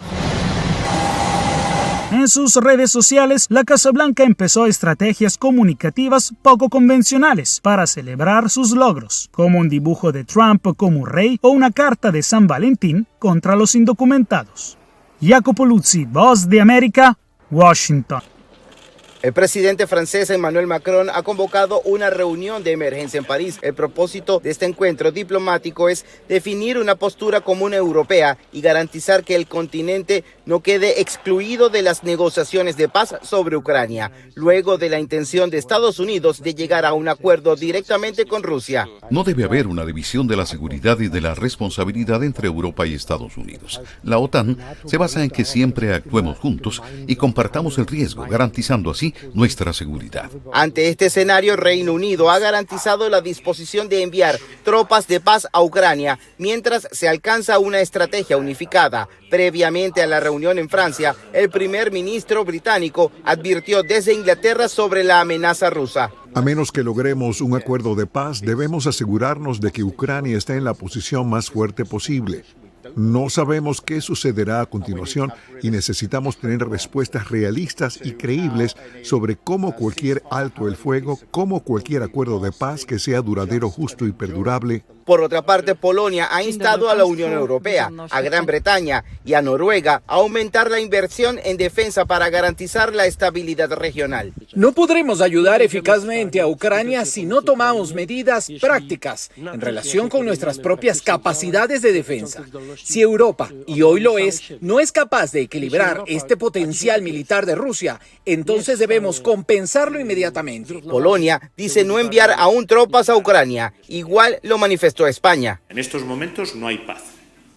En sus redes sociales, la Casa Blanca empezó estrategias comunicativas poco convencionales para celebrar sus logros, como un dibujo de Trump como rey o una carta de San Valentín contra los indocumentados. Jacopo Luzzi, Voz de América, Washington.
El presidente francés Emmanuel Macron ha convocado una reunión de emergencia en París. El propósito de este encuentro diplomático es definir una postura común europea y garantizar que el continente no quede excluido de las negociaciones de paz sobre Ucrania, luego de la intención de Estados Unidos de llegar a un acuerdo directamente con Rusia.
No debe haber una división de la seguridad y de la responsabilidad entre Europa y Estados Unidos. La OTAN se basa en que siempre actuemos juntos y compartamos el riesgo, garantizando así nuestra seguridad.
Ante este escenario, Reino Unido ha garantizado la disposición de enviar tropas de paz a Ucrania mientras se alcanza una estrategia unificada. Previamente a la reunión en Francia, el primer ministro británico advirtió desde Inglaterra sobre la amenaza rusa.
A menos que logremos un acuerdo de paz, debemos asegurarnos de que Ucrania esté en la posición más fuerte posible. No sabemos qué sucederá a continuación y necesitamos tener respuestas realistas y creíbles sobre cómo cualquier alto el fuego, cómo cualquier acuerdo de paz que sea duradero, justo y perdurable
Por otra parte, Polonia ha instado a la Unión Europea, a Gran Bretaña y a Noruega a aumentar la inversión en defensa para garantizar la estabilidad regional.
No podremos ayudar eficazmente a Ucrania si no tomamos medidas prácticas en relación con nuestras propias capacidades de defensa. Si Europa, y hoy lo es, no es capaz de equilibrar este potencial militar de Rusia, entonces debemos compensarlo inmediatamente.
Polonia dice no enviar aún tropas a Ucrania, igual lo manifestó España.
En estos momentos no hay paz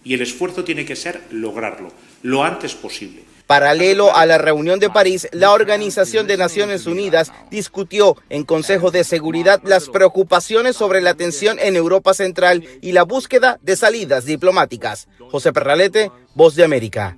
y el esfuerzo tiene que ser lograrlo lo antes posible.
Paralelo a la reunión de París, la Organización de Naciones Unidas discutió en Consejo de Seguridad las preocupaciones sobre la tensión en Europa Central y la búsqueda de salidas diplomáticas. José Perralete, Voz de América.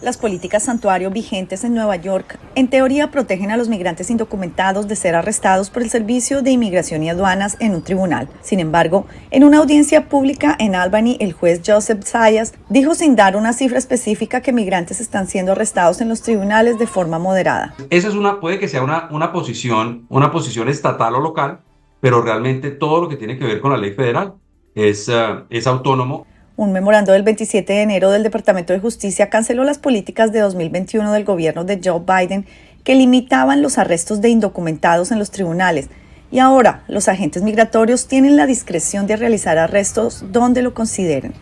Las políticas santuario vigentes en Nueva York en teoría protegen a los migrantes indocumentados de ser arrestados por el Servicio de Inmigración y Aduanas en un tribunal. Sin embargo, en una audiencia pública en Albany, el juez Joseph Zayas dijo sin dar una cifra específica que migrantes están siendo arrestados en los tribunales de forma moderada.
Esa es puede que sea una posición estatal o local, pero realmente todo lo que tiene que ver con la ley federal es autónomo.
Un memorando del 27 de enero del Departamento de Justicia canceló las políticas de 2021 del gobierno de Joe Biden que limitaban los arrestos de indocumentados en los tribunales. Y ahora los agentes migratorios tienen la discreción de realizar arrestos donde lo consideren.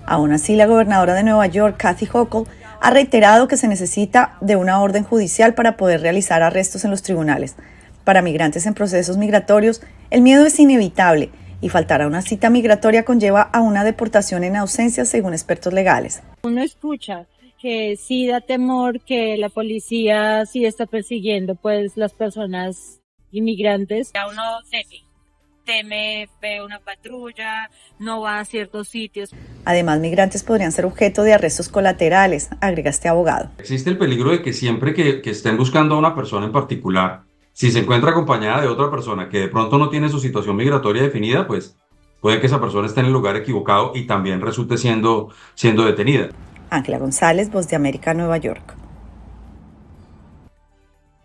Aún así, la gobernadora de Nueva York, Kathy Hochul, ha reiterado que se necesita de una orden judicial para poder realizar arrestos en los tribunales. Para migrantes en procesos migratorios, el miedo es inevitable y faltar a una cita migratoria conlleva a una deportación en ausencia, según expertos legales.
Uno escucha que sí da temor que la policía sí está persiguiendo pues las personas inmigrantes. Ya uno teme, ve una patrulla, no va a ciertos sitios.
Además, migrantes podrían ser objeto de arrestos colaterales, agrega este abogado.
Existe el peligro de que siempre que estén buscando a una persona en particular, si se encuentra acompañada de otra persona que de pronto no tiene su situación migratoria definida, pues puede que esa persona esté en el lugar equivocado y también resulte siendo detenida.
Ángela González, Voz de América, Nueva York.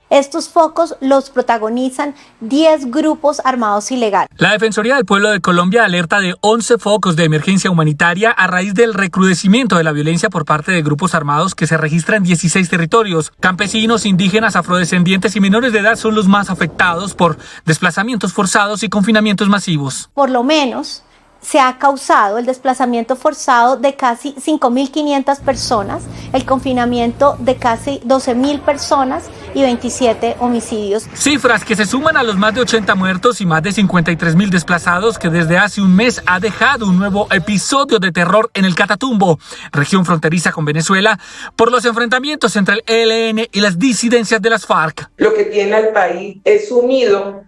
Estos focos los protagonizan 10 grupos armados ilegales.
La Defensoría del Pueblo de Colombia alerta de 11 focos de emergencia humanitaria a raíz del recrudecimiento de la violencia por parte de grupos armados que se registran en 16 territorios. Campesinos, indígenas, afrodescendientes y menores de edad son los más afectados por desplazamientos forzados y confinamientos masivos.
Por lo menos se ha causado el desplazamiento forzado de casi 5.500 personas, el confinamiento de casi 12.000 personas y 27 homicidios.
Cifras que se suman a los más de 80 muertos y más de 53.000 desplazados que desde hace un mes ha dejado un nuevo episodio de terror en el Catatumbo, región fronteriza con Venezuela, por los enfrentamientos entre el ELN y las disidencias de las FARC.
Lo que tiene al país es sumido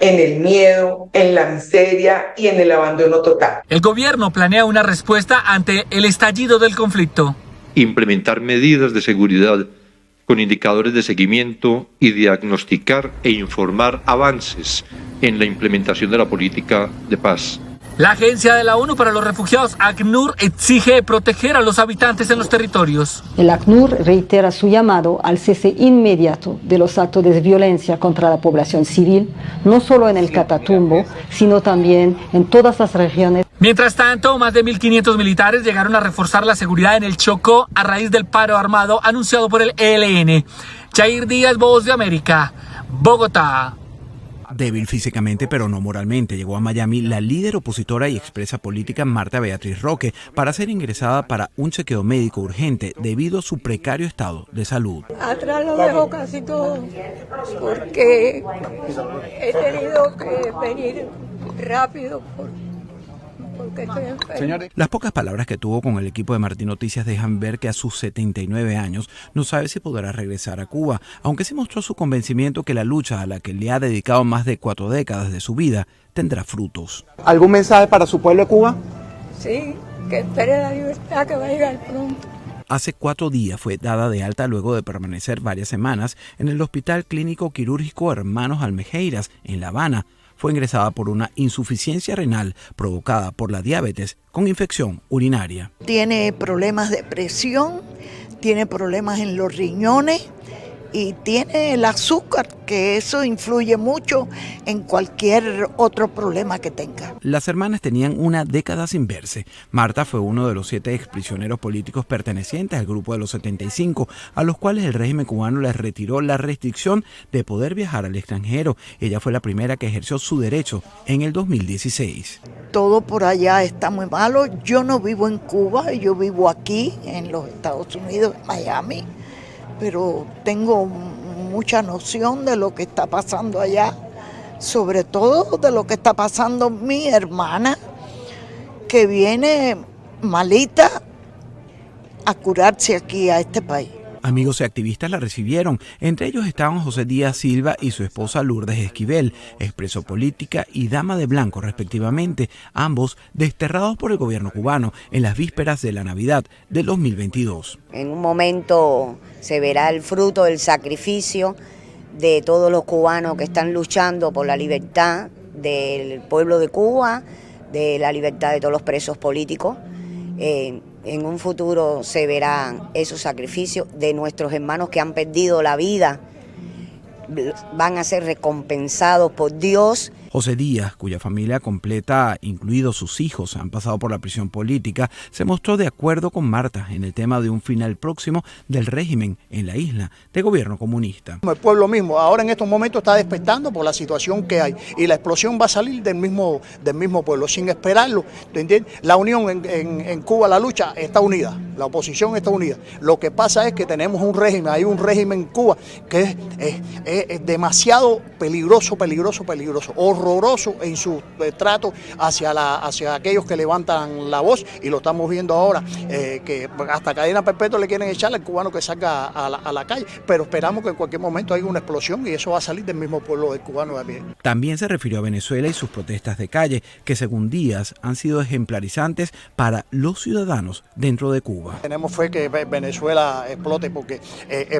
en el miedo, en la miseria y en el abandono total.
El gobierno planea una respuesta ante el estallido del conflicto.
Implementar medidas de seguridad con indicadores de seguimiento y diagnosticar e informar avances en la implementación de la política de paz.
La Agencia de la ONU para los Refugiados, ACNUR, exige proteger a los habitantes en los territorios.
El ACNUR reitera su llamado al cese inmediato de los actos de violencia contra la población civil, no solo en el Catatumbo, sino también en todas las regiones.
Mientras tanto, más de 1.500 militares llegaron a reforzar la seguridad en el Chocó a raíz del paro armado anunciado por el ELN. Jair Díaz, Voz de América, Bogotá.
Débil físicamente pero no moralmente, llegó a Miami la líder opositora y expresa política Marta Beatriz Roque para ser ingresada para un chequeo médico urgente debido a su precario estado de salud.
Atrás lo dejo casi todo porque he tenido que venir rápido porque estoy enferma.
Las pocas palabras que tuvo con el equipo de Martín Noticias dejan ver que a sus 79 años no sabe si podrá regresar a Cuba, aunque sí mostró su convencimiento que la lucha a la que le ha dedicado más de 4 décadas de su vida tendrá frutos.
¿Algún mensaje para su pueblo de Cuba?
Sí, que espere la libertad que va a llegar pronto.
Hace 4 días fue dada de alta luego de permanecer varias semanas en el Hospital Clínico Quirúrgico Hermanos Almejeiras, en La Habana. Fue ingresada por una insuficiencia renal provocada por la diabetes con infección urinaria.
Tiene problemas de presión, tiene problemas en los riñones
y tiene el azúcar, que eso influye mucho en cualquier otro problema que tenga.
Las hermanas tenían una década sin verse. Marta fue uno de los 7 exprisioneros políticos pertenecientes al grupo de los 75, a los cuales el régimen cubano les retiró la restricción de poder viajar al extranjero. Ella fue la primera que ejerció su derecho en el 2016.
Todo por allá está muy malo. Yo no vivo en Cuba, yo vivo aquí en los Estados Unidos, en Miami, pero tengo mucha noción de lo que está pasando allá, sobre todo de lo que está pasando mi hermana, que viene malita a curarse aquí a este país.
Amigos y activistas la recibieron, entre ellos estaban José Díaz Silva y su esposa Lourdes Esquivel, expreso política y dama de blanco respectivamente, ambos desterrados por el gobierno cubano en las vísperas de la Navidad del 2022.
En un momento se verá el fruto del sacrificio de todos los cubanos que están luchando por la libertad del pueblo de Cuba, de la libertad de todos los presos políticos. En un futuro se verán esos sacrificios de nuestros hermanos que han perdido la vida, van a ser recompensados por Dios.
José Díaz, cuya familia completa, incluidos sus hijos, han pasado por la prisión política, se mostró de acuerdo con Marta en el tema de un final próximo del régimen en la isla de gobierno comunista.
El pueblo mismo ahora en estos momentos está despertando por la situación que hay y la explosión va a salir del mismo pueblo, sin esperarlo. ¿Entiendes? La unión en Cuba, la lucha está unida, la oposición está unida. Lo que pasa es que tenemos un régimen, hay un régimen en Cuba que es demasiado peligroso, horroroso en su trato hacia aquellos que levantan la voz, y lo estamos viendo ahora, que hasta cadena perpetua le quieren echar al cubano que salga a la calle, pero esperamos que en cualquier momento haya una explosión y eso va a salir del mismo pueblo del cubano de a pie.
También se refirió a Venezuela y sus protestas de calle, que según Díaz han sido ejemplarizantes para los ciudadanos dentro de Cuba.
Tenemos fe que Venezuela explote, porque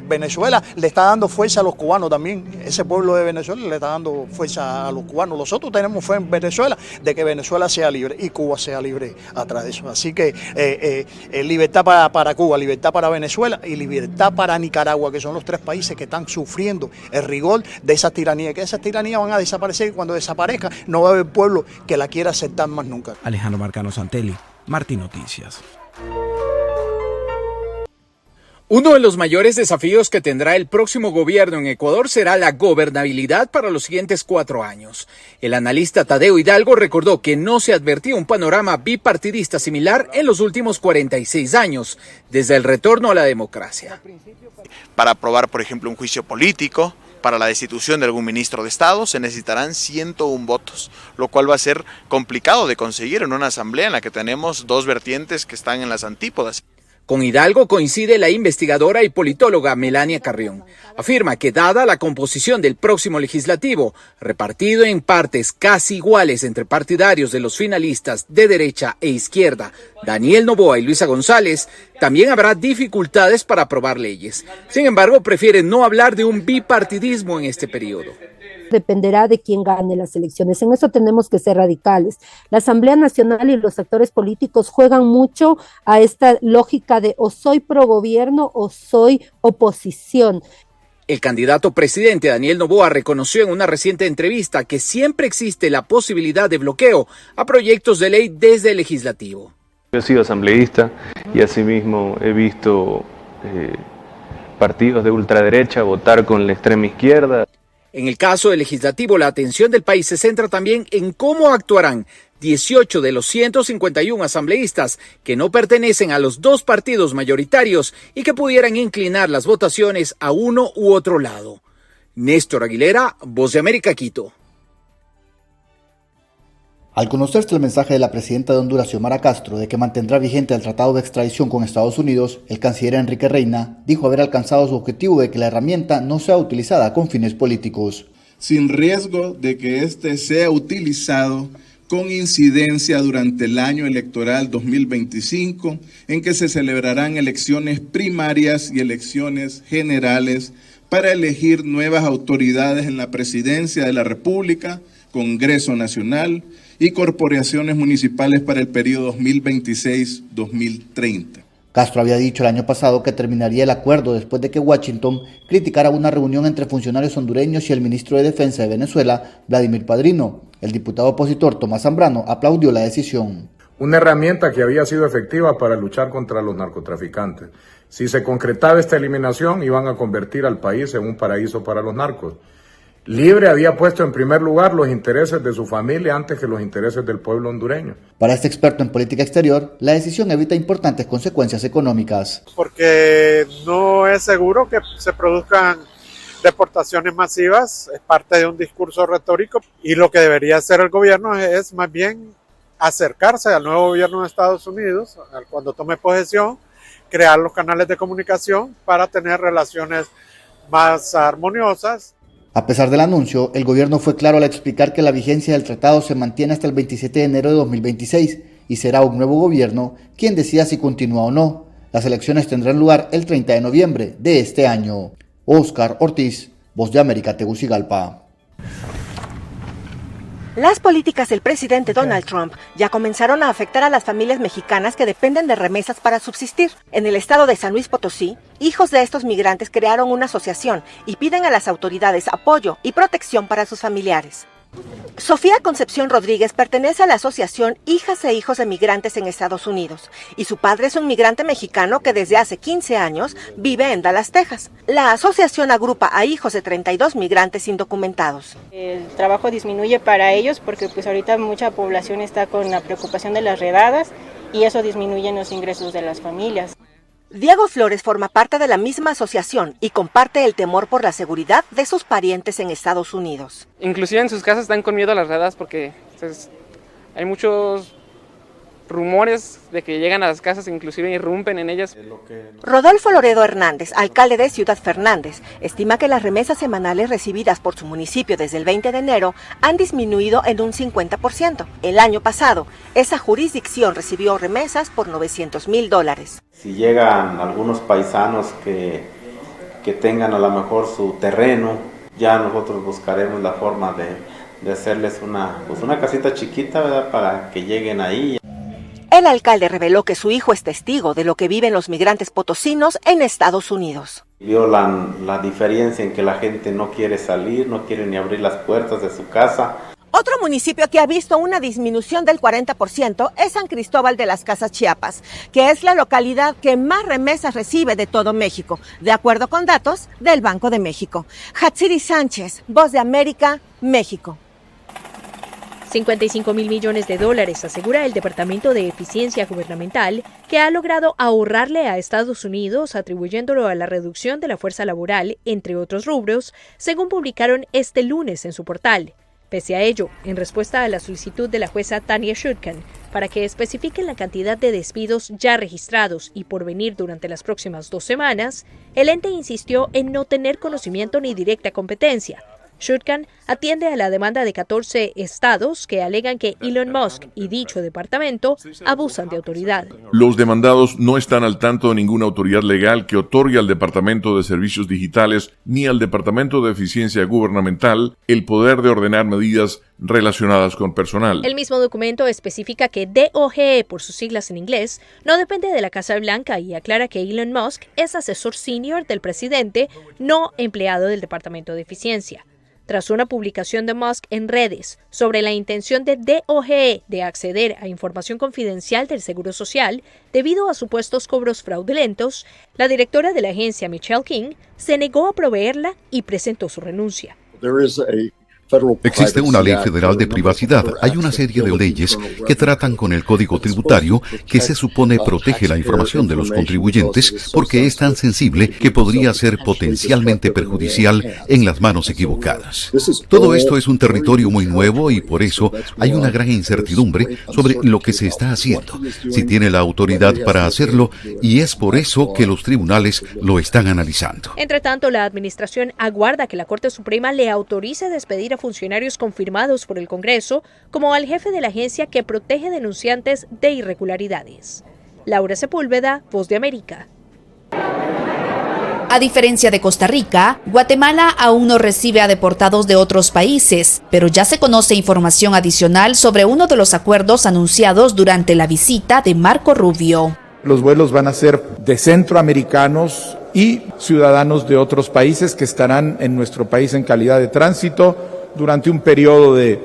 Venezuela le está dando fuerza a los cubanos también, ese pueblo de Venezuela le está dando fuerza a los cubanos. Nosotros tenemos fe en Venezuela de que Venezuela sea libre y Cuba sea libre atrás de eso. Así que libertad para Cuba, libertad para Venezuela y libertad para Nicaragua, que son los 3 países que están sufriendo el rigor de esas tiranías, que esas tiranías van a desaparecer y cuando desaparezca no va a haber pueblo que la quiera aceptar más nunca.
Alejandro Marcano Santelli, Martín Noticias.
Uno de los mayores desafíos que tendrá el próximo gobierno en Ecuador será la gobernabilidad para los siguientes 4 años. El analista Tadeo Hidalgo recordó que no se advertía un panorama bipartidista similar en los últimos 46 años, desde el retorno a la democracia.
Para aprobar, por ejemplo, un juicio político, para la destitución de algún ministro de Estado, se necesitarán 101 votos, lo cual va a ser complicado de conseguir en una asamblea en la que tenemos 2 vertientes que están en las antípodas.
Con Hidalgo coincide la investigadora y politóloga Melania Carrión. Afirma que dada la composición del próximo legislativo, repartido en partes casi iguales entre partidarios de los finalistas de derecha e izquierda, Daniel Noboa y Luisa González, también habrá dificultades para aprobar leyes. Sin embargo, prefieren no hablar de un bipartidismo en este periodo.
Dependerá de quién gane las elecciones. En eso tenemos que ser radicales. La Asamblea Nacional y los actores políticos juegan mucho a esta lógica de o soy pro gobierno o soy oposición.
El candidato presidente Daniel Noboa reconoció en una reciente entrevista que siempre existe la posibilidad de bloqueo a proyectos de ley desde el legislativo.
Yo he sido asambleísta y asimismo he visto partidos de ultraderecha votar con la extrema izquierda.
En el caso del legislativo, la atención del país se centra también en cómo actuarán 18 de los 151 asambleístas que no pertenecen a los 2 partidos mayoritarios y que pudieran inclinar las votaciones a uno u otro lado. Néstor Aguilera, Voz de América, Quito.
Al conocerse el mensaje de la presidenta de Honduras, Xiomara Castro, de que mantendrá vigente el tratado de extradición con Estados Unidos, el canciller Enrique Reina dijo haber alcanzado su objetivo de que la herramienta no sea utilizada con fines políticos.
Sin riesgo de que éste sea utilizado con incidencia durante el año electoral 2025, en que se celebrarán elecciones primarias y elecciones generales para elegir nuevas autoridades en la Presidencia de la República, Congreso Nacional y corporaciones municipales para el periodo 2026-2030.
Castro había dicho el año pasado que terminaría el acuerdo después de que Washington criticara una reunión entre funcionarios hondureños y el ministro de Defensa de Venezuela, Vladimir Padrino. El diputado opositor Tomás Zambrano aplaudió la decisión.
Una herramienta que había sido efectiva para luchar contra los narcotraficantes. Si se concretaba esta eliminación, iban a convertir al país en un paraíso para los narcos. Libre había puesto en primer lugar los intereses de su familia antes que los intereses del pueblo hondureño.
Para este experto en política exterior, la decisión evita importantes consecuencias económicas.
Porque no es seguro que se produzcan deportaciones masivas, es parte de un discurso retórico, y lo que debería hacer el gobierno es más bien acercarse al nuevo gobierno de Estados Unidos, cuando tome posesión, crear los canales de comunicación para tener relaciones más armoniosas.
A pesar del anuncio, el gobierno fue claro al explicar que la vigencia del tratado se mantiene hasta el 27 de enero de 2026 y será un nuevo gobierno quien decida si continúa o no. Las elecciones tendrán lugar el 30 de noviembre de este año. Óscar Ortiz, Voz de América, Tegucigalpa.
Las políticas del presidente Donald Trump ya comenzaron a afectar a las familias mexicanas que dependen de remesas para subsistir. En el estado de San Luis Potosí, hijos de estos migrantes crearon una asociación y piden a las autoridades apoyo y protección para sus familiares. Sofía Concepción Rodríguez pertenece a la asociación Hijas e Hijos de Migrantes en Estados Unidos y su padre es un migrante mexicano que desde hace 15 años vive en Dallas, Texas. La asociación agrupa a hijos de 32 migrantes indocumentados.
El trabajo disminuye para ellos porque pues ahorita mucha población está con la preocupación de las redadas y eso disminuye los ingresos de las familias.
Diego Flores forma parte de la misma asociación y comparte el temor por la seguridad de sus parientes en Estados Unidos.
Inclusive en sus casas están con miedo a las redadas porque pues, hay muchos rumores de que llegan a las casas e inclusive irrumpen en ellas.
Rodolfo Loredo Hernández, alcalde de Ciudad Fernández, estima que las remesas semanales recibidas por su municipio desde el 20 de enero han disminuido en un 50%. El año pasado, esa jurisdicción recibió remesas por $900,000.
Si llegan algunos paisanos que tengan a lo mejor su terreno, ya nosotros buscaremos la forma de hacerles una casita chiquita, ¿verdad?, para que lleguen ahí.
El alcalde reveló que su hijo es testigo de lo que viven los migrantes potosinos en Estados Unidos.
Vio la diferencia en que la gente no quiere salir, no quiere ni abrir las puertas de su casa.
Otro municipio que ha visto una disminución del 40% es San Cristóbal de las Casas, Chiapas, que es la localidad que más remesas recibe de todo México, de acuerdo con datos del Banco de México. Hatsiri Sánchez, Voz de América, México.
$55,000 millones, asegura el Departamento de Eficiencia Gubernamental, que ha logrado ahorrarle a Estados Unidos atribuyéndolo a la reducción de la fuerza laboral, entre otros rubros, según publicaron este lunes en su portal. Pese a ello, en respuesta a la solicitud de la jueza Tanya Chutkan para que especifiquen la cantidad de despidos ya registrados y por venir durante las próximas 2 semanas, el ente insistió en no tener conocimiento ni directa competencia. Chutkan atiende a la demanda de 14 estados que alegan que Elon Musk y dicho departamento abusan de autoridad.
Los demandados no están al tanto de ninguna autoridad legal que otorgue al Departamento de Servicios Digitales ni al Departamento de Eficiencia Gubernamental el poder de ordenar medidas relacionadas con personal.
El mismo documento especifica que DOGE, por sus siglas en inglés, no depende de la Casa Blanca y aclara que Elon Musk es asesor senior del presidente, no empleado del Departamento de Eficiencia. Tras una publicación de Musk en redes sobre la intención de DOGE de acceder a información confidencial del Seguro Social debido a supuestos cobros fraudulentos, la directora de la agencia, Michelle King, se negó a proveerla y presentó su renuncia.
Existe una ley federal de privacidad. Hay una serie de leyes que tratan con el Código Tributario que se supone protege la información de los contribuyentes porque es tan sensible que podría ser potencialmente perjudicial en las manos equivocadas. Todo esto es un territorio muy nuevo y por eso hay una gran incertidumbre sobre lo que se está haciendo, si tiene la autoridad para hacerlo, y es por eso que los tribunales lo están analizando.
Entre tanto, la administración aguarda que la Corte Suprema le autorice despedir a funcionarios confirmados por el Congreso, como al jefe de la agencia que protege denunciantes de irregularidades. Laura Sepúlveda, Voz de América.
A diferencia de Costa Rica, Guatemala aún no recibe a deportados de otros países, pero ya se conoce información adicional sobre uno de los acuerdos anunciados durante la visita de Marco Rubio.
Los vuelos van a ser de centroamericanos y ciudadanos de otros países que estarán en nuestro país en calidad de tránsito durante un periodo de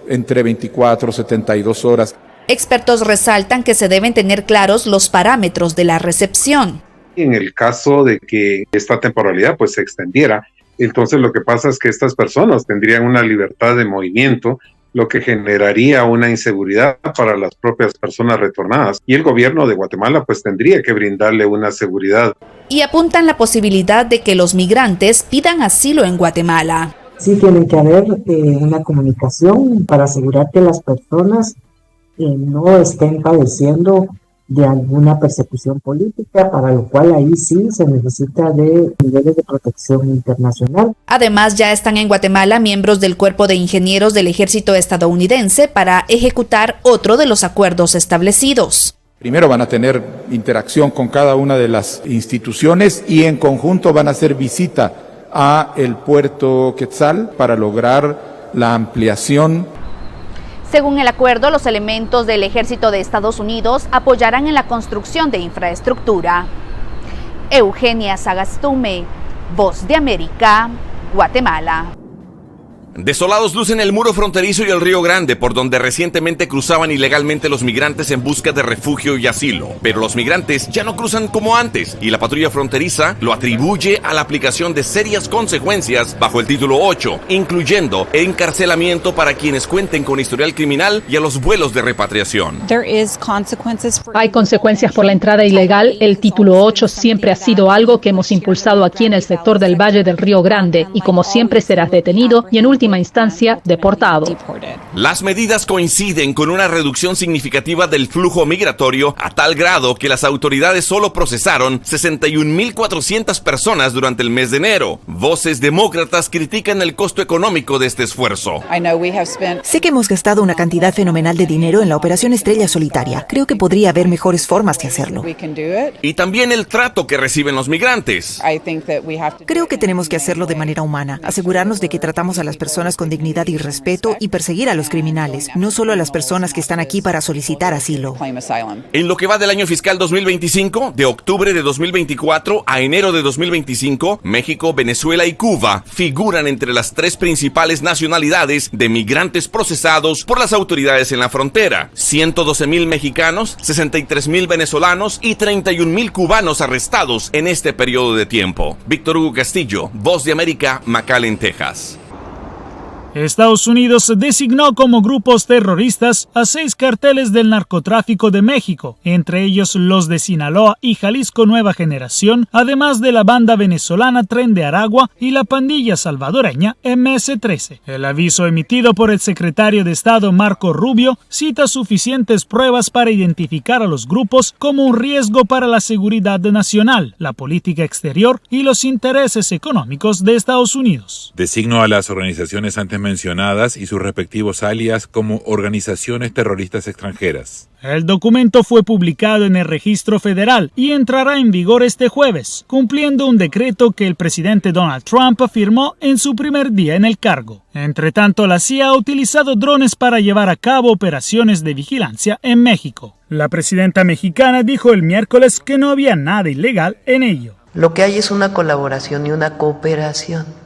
entre 24 y 72 horas.
Expertos resaltan que se deben tener claros los parámetros de la recepción.
En el caso de que esta temporalidad pues se extendiera, entonces lo que pasa es que estas personas tendrían una libertad de movimiento, lo que generaría una inseguridad para las propias personas retornadas. Y el gobierno de Guatemala pues tendría que brindarle una seguridad.
Y apuntan la posibilidad de que los migrantes pidan asilo en Guatemala.
Sí tiene que haber una comunicación para asegurar que las personas no estén padeciendo de alguna persecución política, para lo cual ahí sí se necesita de niveles de protección internacional.
Además, ya están en Guatemala miembros del Cuerpo de Ingenieros del Ejército estadounidense para ejecutar otro de los acuerdos establecidos.
Primero van a tener interacción con cada una de las instituciones y en conjunto van a hacer visita a el puerto Quetzal para lograr la ampliación.
Según el acuerdo, los elementos del Ejército de Estados Unidos apoyarán en la construcción de infraestructura. Eugenia Sagastume, Voz de América, Guatemala.
Desolados lucen el muro fronterizo y el Río Grande, por donde recientemente cruzaban ilegalmente los migrantes en busca de refugio y asilo. Pero los migrantes ya no cruzan como antes, y la patrulla fronteriza lo atribuye a la aplicación de serias consecuencias bajo el título 8, incluyendo encarcelamiento para quienes cuenten con historial criminal y a los vuelos de repatriación.
Hay consecuencias por la entrada ilegal. El título 8 siempre ha sido algo que hemos impulsado aquí en el sector del Valle del Río Grande, y como siempre serás detenido y en última instancia deportado.
Las medidas coinciden con una reducción significativa del flujo migratorio, a tal grado que las autoridades solo procesaron 61.400 personas durante el mes de enero. Voces demócratas critican el costo económico de este esfuerzo.
Sé que hemos gastado una cantidad fenomenal de dinero en la operación Estrella Solitaria. Creo que podría haber mejores formas de hacerlo.
Y también el trato que reciben los migrantes.
Creo que tenemos que hacerlo de manera humana, asegurarnos de que tratamos a las personas con dignidad y respeto y perseguir a los criminales, no solo a las personas que están aquí para solicitar asilo.
En lo que va del año fiscal 2025, de octubre de 2024 a enero de 2025, México, Venezuela y Cuba figuran entre las 3 principales nacionalidades de migrantes procesados por las autoridades en la frontera. 112,000 mexicanos, 63,000 venezolanos y 31,000 cubanos arrestados en este periodo de tiempo. Víctor Hugo Castillo, Voz de América, McAllen, Texas.
Estados Unidos designó como grupos terroristas a 6 carteles del narcotráfico de México, entre ellos los de Sinaloa y Jalisco Nueva Generación, además de la banda venezolana Tren de Aragua y la pandilla salvadoreña MS-13. El aviso emitido por el secretario de Estado Marco Rubio cita suficientes pruebas para identificar a los grupos como un riesgo para la seguridad nacional, la política exterior y los intereses económicos de Estados Unidos.
Designó a las organizaciones antes mencionadas y sus respectivos alias como organizaciones terroristas extranjeras.
El documento fue publicado en el Registro Federal y entrará en vigor este jueves, cumpliendo un decreto que el presidente Donald Trump firmó en su primer día en el cargo. Entre tanto, la CIA ha utilizado drones para llevar a cabo operaciones de vigilancia en México. La presidenta mexicana dijo el miércoles que no había nada ilegal en ello.
Lo que hay es una colaboración y una cooperación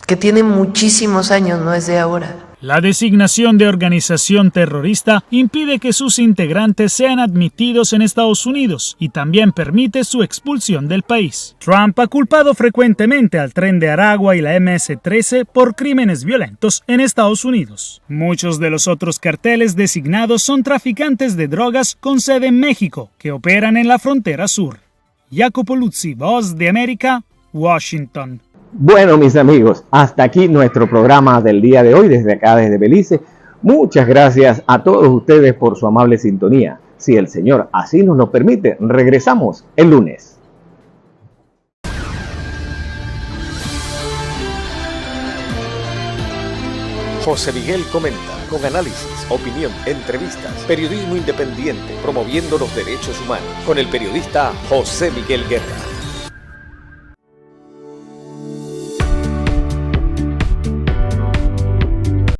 que tiene muchísimos años, no es de ahora.
La designación de organización terrorista impide que sus integrantes sean admitidos en Estados Unidos y también permite su expulsión del país. Trump ha culpado frecuentemente al Tren de Aragua y la MS-13 por crímenes violentos en Estados Unidos. Muchos de los otros carteles designados son traficantes de drogas con sede en México, que operan en la frontera sur. Jacopo Luzzi, Voz de América, Washington.
Bueno, mis amigos, hasta aquí nuestro programa del día de hoy desde acá, desde Belice. Muchas gracias a todos ustedes por su amable sintonía. Si el Señor así nos lo permite, regresamos el lunes.
José Miguel comenta, con análisis, opinión, entrevistas, periodismo independiente, promoviendo los derechos humanos, con el periodista José Miguel Guerra.